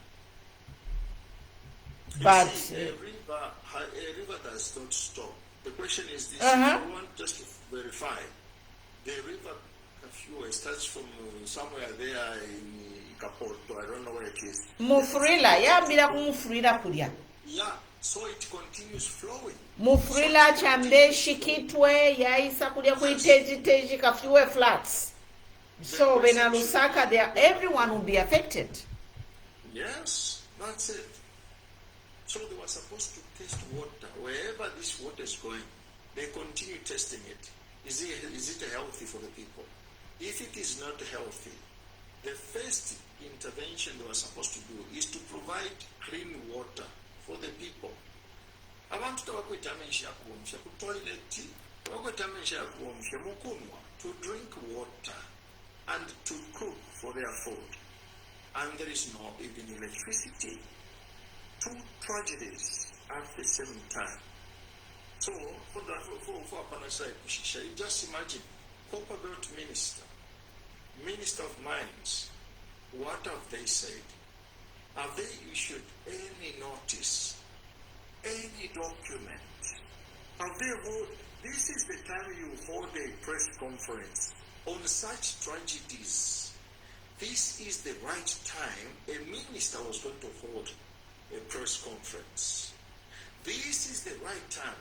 But a river does not stop. The question is this: I want just to verify. The river starts from somewhere there in Kaporto. I don't know where it is. Mufrila, yeah, so it continues flowing. Mufrila, Chambeshi, Kitwe, Yaisa kulia kuiteji Kafue flats. So when Lusaka there, everyone will be affected. Yes, that's it. So they were supposed to test water. Wherever this water is going, they continue testing it. Is it healthy for the people? If it is not healthy, the first intervention they were supposed to do is to provide clean water for the people. Abantu tabakwetamisha kuomsha ku toilet, tabakwetamisha kuomsha mukunwa, to drink water and to cook for their food. And there is no even electricity. Two tragedies at the same time. So for Panasai Kushisha, you just imagine Copper Belt Minister of Mines, what have they said? Have they issued any notice, any document? Have they hold? This is the time you hold a press conference on such tragedies. This is the right time a minister was going to hold a press conference. This is the right time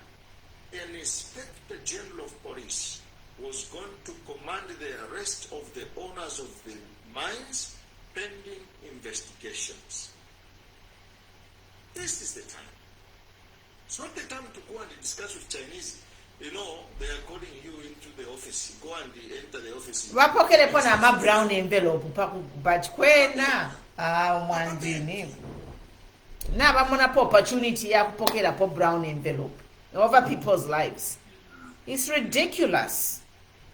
an inspector general of police was going to command the arrest of the owners of the mines pending investigations. This is the time. It's not the time to go and discuss with Chinese. You know, they are calling you into the office. Go and enter the office. Vapokele pona ma brown envelope but kwena mwandini. Na vamona po opportunity ya kupokela po brown envelope over people's lives. It's ridiculous.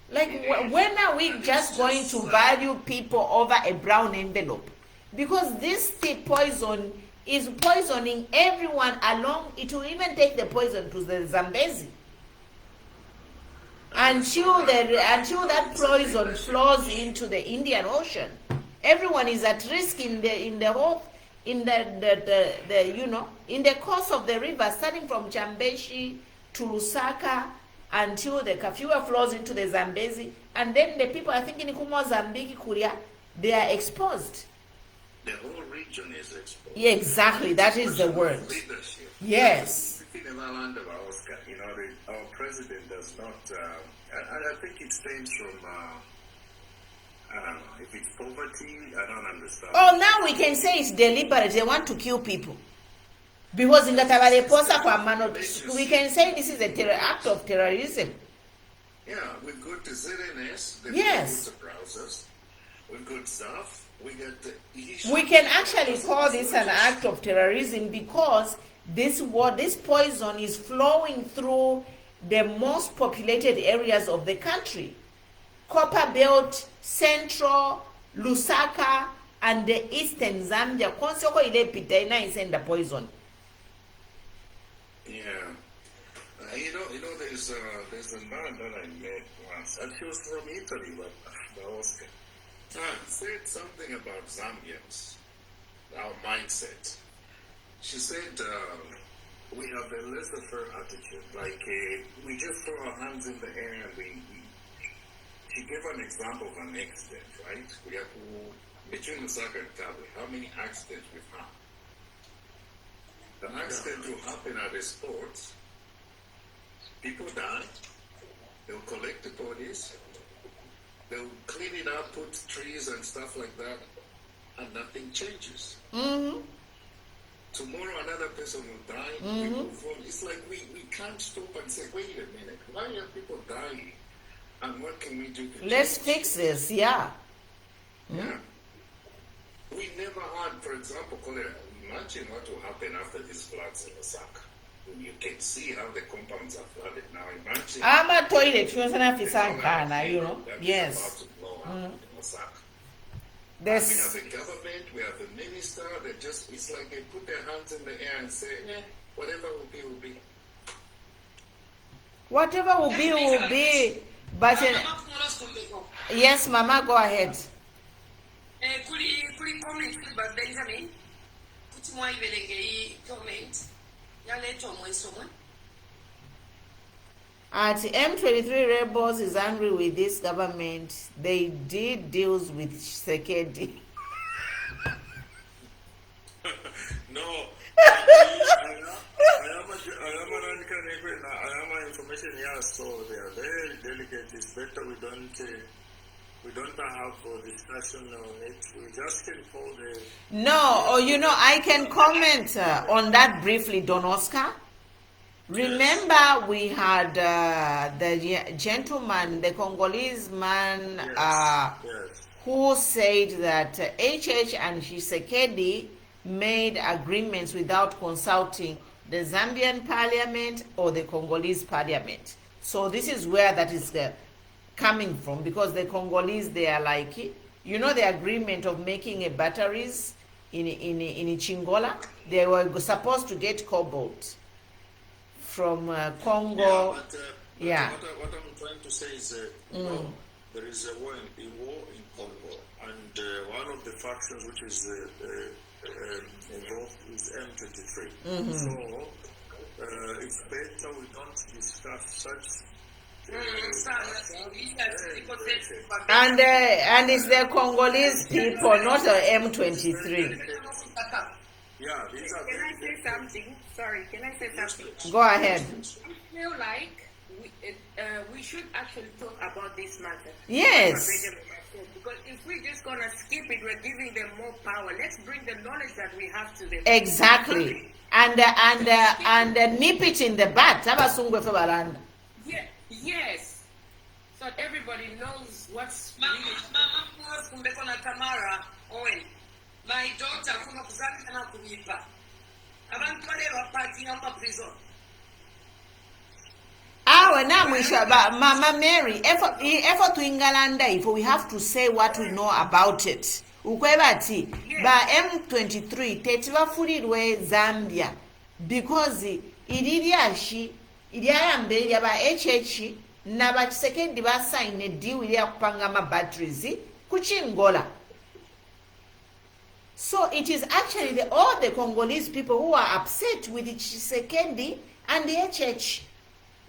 Like, when are we just going to value people over a brown envelope? Because this poison is poisoning everyone along. It will even take the poison to the Zambezi. Until that poison flows into the Indian Ocean, everyone is at risk in the course of the river, starting from Chambeshi to Lusaka until the Kafua flows into the Zambezi, and then the people, I think in Kumo, Zambiki, Korea, they are exposed. The whole region is exposed. Yeah, exactly, that is the word. Leadership. Yes. You know, our president does not, and I think it stems from, I don't know, if it's poverty, I don't understand. Oh, now we can say it's deliberate. They want to kill people. Because in the we can say this is an act of terrorism. Yeah, we go to ZNS, yes. Browsers, we go stuff, we get the issue. We can actually call this an act of terrorism because this poison is flowing through the most populated areas of the country. Copper Belt, Central, Lusaka, and the Eastern Zambia. Konsoko ile pitaina is in the poison. Yeah. There's a man that I met once, and she was from Italy, but Oscar. Said something about Zambians, our mindset. She said, we have a laissez-faire attitude, like we just throw our hands in the air and she gave an example of an accident, right? We have between Lusaka and Kabwe, how many accidents we've had? The accident will happen at a sport, people die, they'll collect the bodies, they'll clean it up, put trees and stuff like that, and nothing changes. Mm-hmm. Tomorrow another person will die, we move on. It's like we can't stop and say, wait a minute, why are people dying? And what can we do to Let's change? fix this, yeah. Yeah. We never had, for example, cholera. Imagine what will happen after these floods in Osaka. You can see how the compounds are flooded now. Imagine. I'm a toilet, you know. Yes. About to blow up in Osaka. We There's have the government, we have the minister, it's like they put their hands in the air and say, whatever will be, will be. whatever will be. But yes, Mama, go ahead. Kuli comment ba Benjamin. Kuti mwa ibelenge comment. Yaleto mweso. At M23 rebels is angry with this government. They did deals with Sekedi. No. I am information here, so they are very delicate. It's better we don't have a discussion on it. We just can call the. No, I can comment on that briefly, Don Oscar. Remember, we had the gentleman, the Congolese man, who said that HH and Tshisekedi made agreements without consulting the Zambian parliament or the Congolese parliament. So this is where that is coming from, because the Congolese, they are like, the agreement of making a batteries in Chingola, they were supposed to get cobalt from Congo. What I'm trying to say is, there is a war in Congo, and one of the factions which is involved is M23. So it's better we don't discuss such. And it's the Congolese people, not the M23. Yeah, these are. Can I say something? Sorry, can I say something? Go ahead. I feel like we should actually talk about this matter. Yes. Because if we're just gonna skip it, we're giving them more power. Let's bring the knowledge that we have to them. Exactly. And nip it in the butt. Yeah, yes. So that everybody knows what's really. Tamara, Owen. My daughter, Mama Mary, effort to Ingalanda, if we have to say what we know about it. Ukwebati, ba M23, tetiva furirwe Zambia, because iriashi, iriambe yaba HH, na ba second ba sign a deal with kupanga batteries, kuchingola. So it is actually all the Congolese people who are upset with the Tshisekedi and the HH.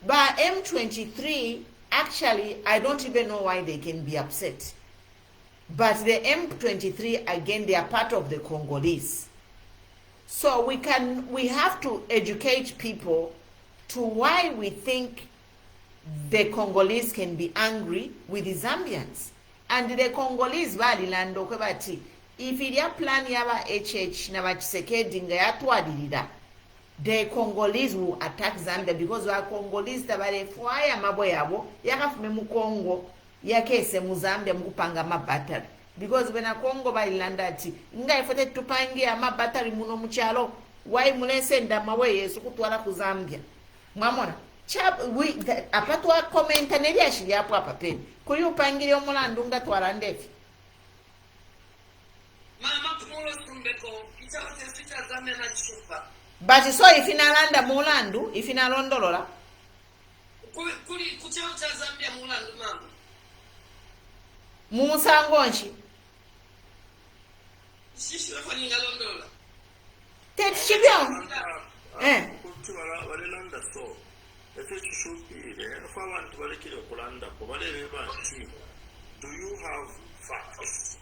But M23, actually, I don't even know why they can be upset. But the M23, again, they are part of the Congolese. So we have to educate people to why we think the Congolese can be angry with the Zambians. And the Congolese, if it is plan yaba HH na Tshisekedi nga yatwadilira, the Congolese will attack Zambia because we are Congolese tabale fwaya mabo yabo yakafume mu Congo yakese mu Zambia mukupanga mabattery because when a Congo balilanda ati nga ifote tupange amabattery muno mu kyalo why mulesenda mawe yesu kutwala ku Zambia mwamona we apatwa comment neli ashiri hapo hapa peni kuli upangire omulandu nga twala ndefi mama kumulo sumbeko kitao tesita Zambia na chupa. But so if in Alanda Mulandu, if in Alondolola, Musangonchi. Ted Shibion. Do you have facts?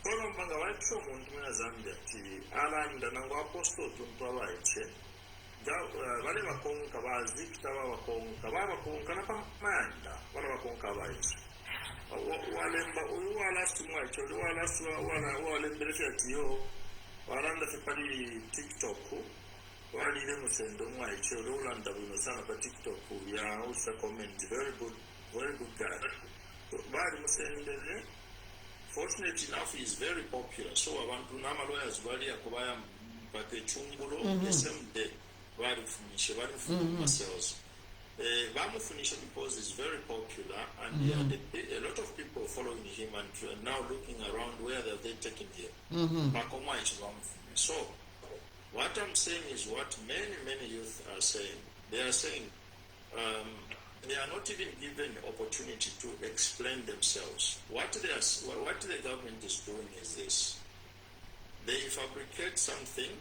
Kono mpanga waipisho muntu muna Zambia ti alanda nangu apostol tuntwala iche wale wakonka wazikita wakonka na pamanda wale wakonka waiche walemba uyu walastu mwaiche walembelefya tiyo walanda fipali TikTok walile musendo mwaiche ulanda wino sana pa TikTok ya usa comment very good guy bali musendele. Fortunately enough, he is very popular. So abantu n'amalawyers bali akubaya mpaka echungulo the same day bamufunisha themselves. Bamufunisha because he's very popular and he had a lot of people following him and now looking around where have they taken him. So what I'm saying is what many youth are saying. They are saying they are not even given opportunity to explain themselves. What the government is doing is this. They fabricate something,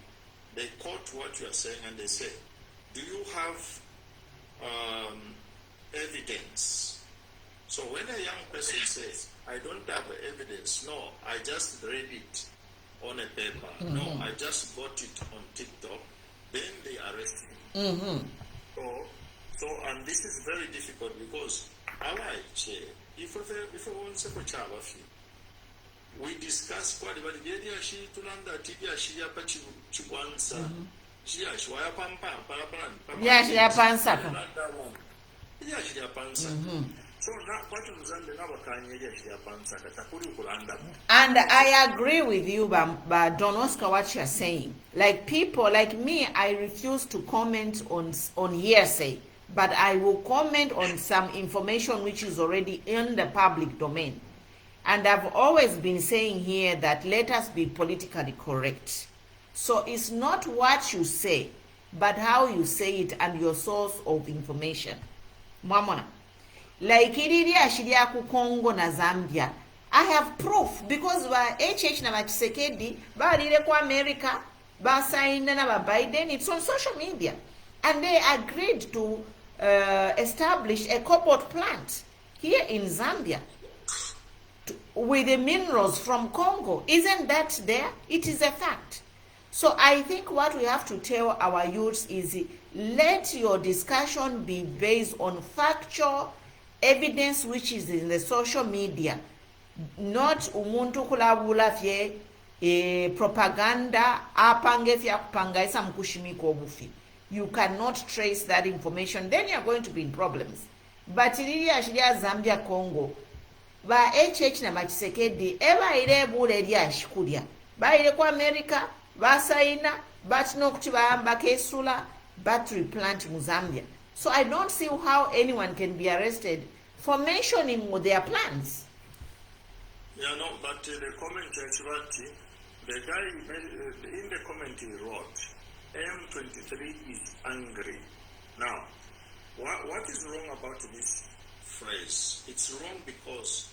they quote what you are saying, and they say, do you have evidence? So when a young person says, I don't have evidence, no, I just read it on a paper, no, I just got it on TikTok, then they arrest him. So, and this is very difficult because if we discuss quite about and I agree with you, but Don Oscar, what you're saying. Like people like me, I refuse to comment on hearsay, but I will comment on some information which is already in the public domain. And I've always been saying here that let us be politically correct. So it's not what you say, but how you say it and your source of information. Mwamona. Like iriria shiria ku Congo na Zambia. I have proof because ba HH na Chisekedi balire ku America basaina na ba Biden. It's on social media, and they agreed to establish a cobalt plant here in Zambia with the minerals from Congo. Isn't that there? It is a fact. So I think what we have to tell our youths is let your discussion be based on factual evidence which is in the social media, not umuntu kulabula fye propaganda apange fya kupangaisa mkushimiko obufi. You cannot trace that information, then you are going to be in problems. But lili ashilya Zambia Congo ba HH na Chisekedi eba ile bule lya shikulya ba ile ku America basaina batino kuti baamba kesula battery plant mu Zambia. So I don't see how anyone can be arrested for mentioning their plans. Yeah, no, but the comment, the guy in the comment he wrote, M23 is angry. Now, what is wrong about this phrase? It's wrong because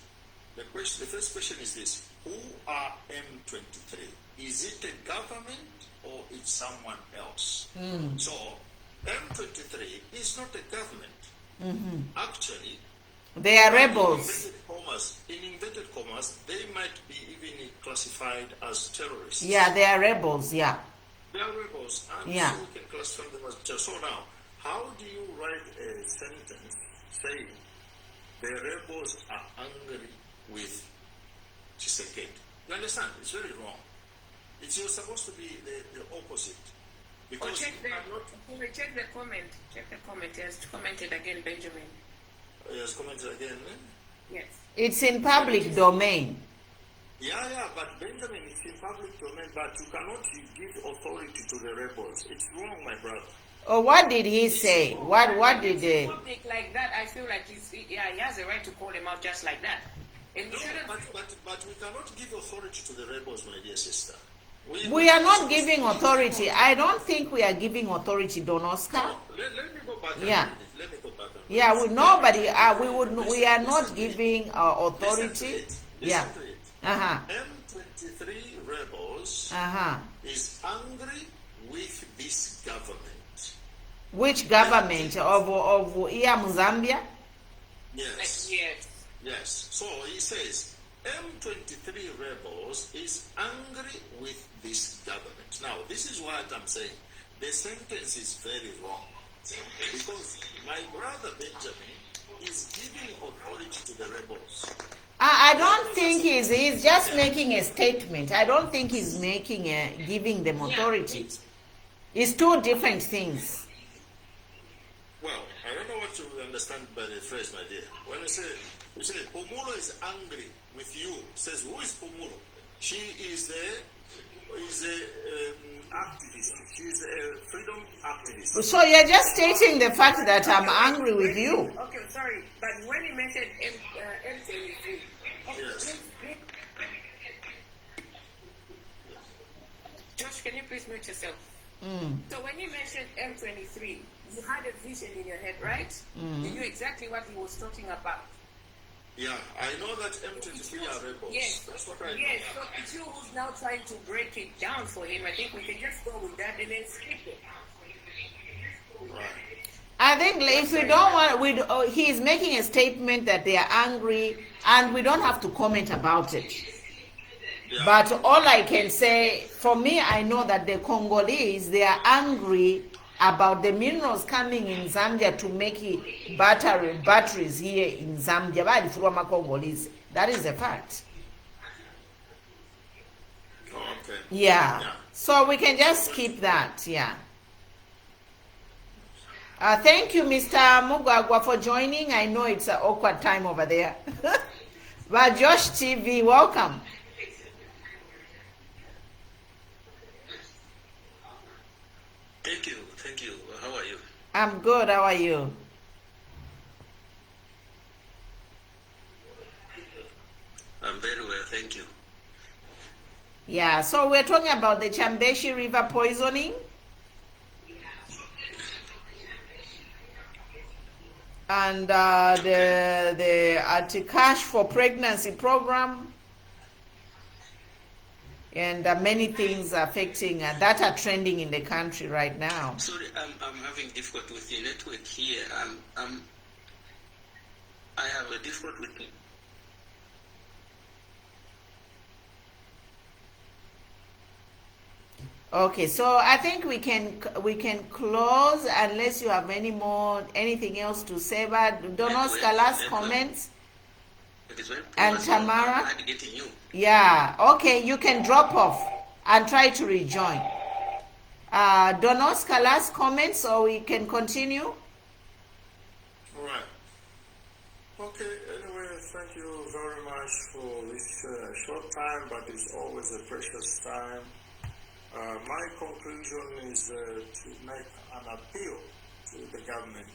the first question is this: who are M23? Is it a government or it's someone else? So, M23 is not a government. Actually, they are rebels. In inverted commas, they might be even classified as terrorists. Yeah, they are rebels, yeah. They are rebels, and yeah. so we can classify them as terrorists. So now, how do you write a sentence saying the rebels are angry with Tshisekedi? You understand? It's very wrong. It's supposed to be the opposite. Because check the comment. Check the comment. He has commented again, Benjamin. He has commented again, eh? Yes. It's in public domain. Yeah, but Benjamin, it's in public domain, but you cannot give authority to the rebels. It's wrong, my brother. Oh, what did he say? What did they? Public like that, I feel like he has a right to call them out just like that. And no, but we cannot give authority to the rebels, my dear sister. We are not giving authority. I don't think we are giving authority, Don Oscar. No, let me go back. Yeah. Let me go back. Yeah, we are not giving authority. Yeah. M23 rebels is angry with this government. Which government of Zambia? Yes. Yes. So he says M23 rebels is angry with this government. Now, this is what I'm saying. The sentence is very wrong. Because my brother Benjamin is giving authority to the rebels. I don't think he's just making a statement. I don't think he's giving them authority. It's two different things. Well, I don't know what you understand by the phrase, my dear. When you say Pomulo is angry with you, says who is Pomulo? She is a activist. She is a freedom activist. So you're just stating the fact that I'm angry with you. Okay, sorry, but when you mentioned M23, yes. Josh, can you please mute yourself? So when you mentioned M23, you had a vision in your head, right? You knew exactly what he was talking about. Yeah, I know that M23 are rebels. Yes, that's what I know. Yes, so it's you who's now trying to break it down for him. I think we can just go with that and then skip it. Right. I think if we don't want, he's making a statement that they are angry, and we don't have to comment about it. Yeah. But all I can say, for me, I know that the Congolese, they are angry about the minerals coming in Zambia to make batteries here in Zambia. That is a fact. Okay. Yeah. So we can just skip that. Yeah. Thank you, Mr. Mugagwa, for joining. I know it's an awkward time over there. But Josh TV, welcome. Thank you. Thank you. How are you? I'm good. How are you? I'm very well. Thank you. Yeah. So we're talking about the Chambeshi River poisoning. And the Cash for Pregnancy program. and many things affecting that are trending in the country right now. Sorry, I'm having difficulty with the network here. I have a difficulty with it. Okay, so I think we can close unless you have anything else to say. But Don Oscar, last comments. And Tamara. Yeah, okay, you can drop off and try to rejoin. Don Oscar, last comments, or we can continue. All right. Okay, anyway, thank you very much for this short time, but it's always a precious time. My conclusion is to make an appeal to the government